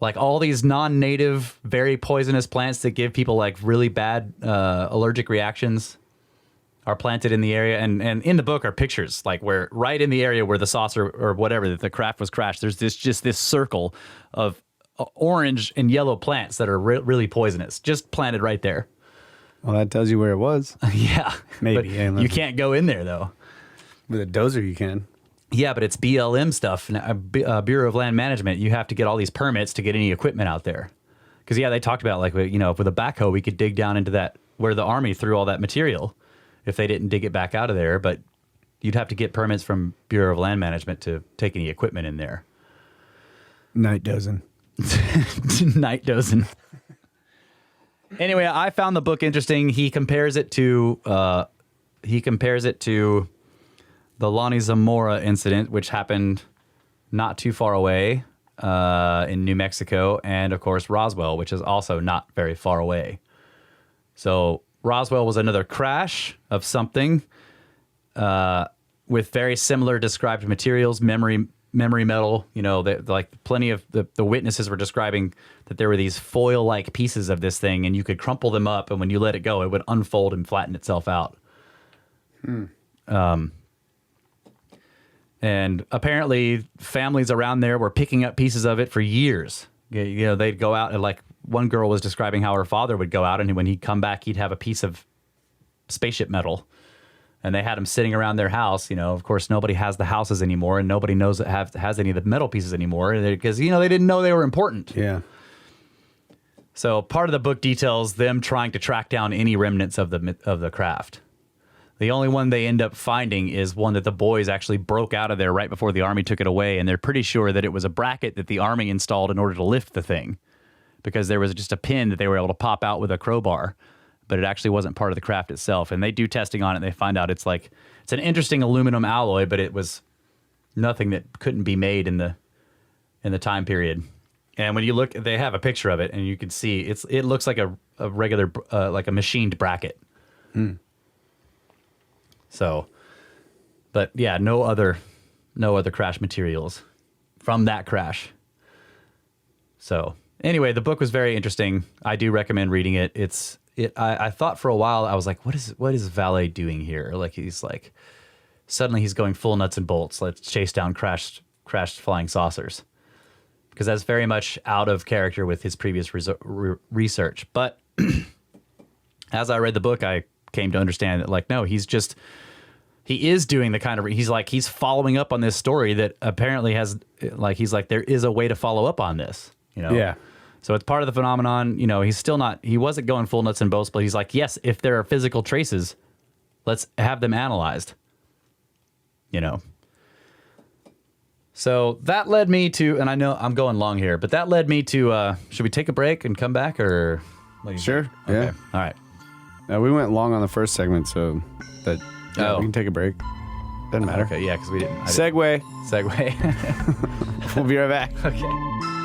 Like all these non-native, very poisonous plants that give people like really bad allergic reactions are planted in the area. And in the book are pictures, like where right in the area where the saucer or whatever, the craft was crashed, there's this circle of orange and yellow plants that are really poisonous, just planted right there. Well, that tells you where it was. Yeah. Maybe. But you can't go in there, though. With a dozer, you can. Yeah, but it's BLM stuff, Bureau of Land Management. You have to get all these permits to get any equipment out there. Because, yeah, they talked about, like, you know, with a backhoe, we could dig down into that where the Army threw all that material if they didn't dig it back out of there. But you'd have to get permits from Bureau of Land Management to take any equipment in there. Night dozen. Night dozen. Anyway, I found the book interesting. He compares it to the Lonnie Zamora incident, which happened not too far away in New Mexico, and of course Roswell, which is also not very far away. So Roswell was another crash of something with very similar described materials, memory metal. You know, like plenty of the witnesses were describing that there were these foil-like pieces of this thing, and you could crumple them up, and when you let it go, it would unfold and flatten itself out. And apparently families around there were picking up pieces of it for years. You know, they'd go out and, like, one girl was describing how her father would go out, and when he'd come back, he'd have a piece of spaceship metal, and they had them sitting around their house. You know, of course, nobody has the houses anymore, and nobody knows that has any of the metal pieces anymore because, you know, they didn't know they were important. Yeah. So part of the book details them trying to track down any remnants of the craft. The only one they end up finding is one that the boys actually broke out of there right before the Army took it away, and they're pretty sure that it was a bracket that the Army installed in order to lift the thing, because there was just a pin that they were able to pop out with a crowbar, but it actually wasn't part of the craft itself. And they do testing on it, and they find out it's an interesting aluminum alloy, but it was nothing that couldn't be made in the time period. And when you look, they have a picture of it, and you can see it looks like a regular like a machined bracket. So, but yeah, no other crash materials from that crash. So anyway, the book was very interesting. I do recommend reading it. I thought for a while, I was like, what is Valet doing here? Like, suddenly he's going full nuts and bolts. Let's chase down crashed flying saucers. Because that's very much out of character with his previous research. But as I read the book, I came to understand that, like, no, he is doing the kind of, he's following up on this story that apparently has, like, he's like, there is a way to follow up on this, you know? Yeah. So it's part of the phenomenon. You know, he wasn't going full nuts and bolts, but he's like, yes, if there are physical traces, let's have them analyzed, you know? So that led me to, and I know I'm going long here, but that led me to, should we take a break and come back, or? Sure. Okay. Yeah. All right. We went long on the first segment, so that we can take a break. Doesn't matter. Okay, yeah, because we didn't. Segue. Segue. We'll be right back. Okay.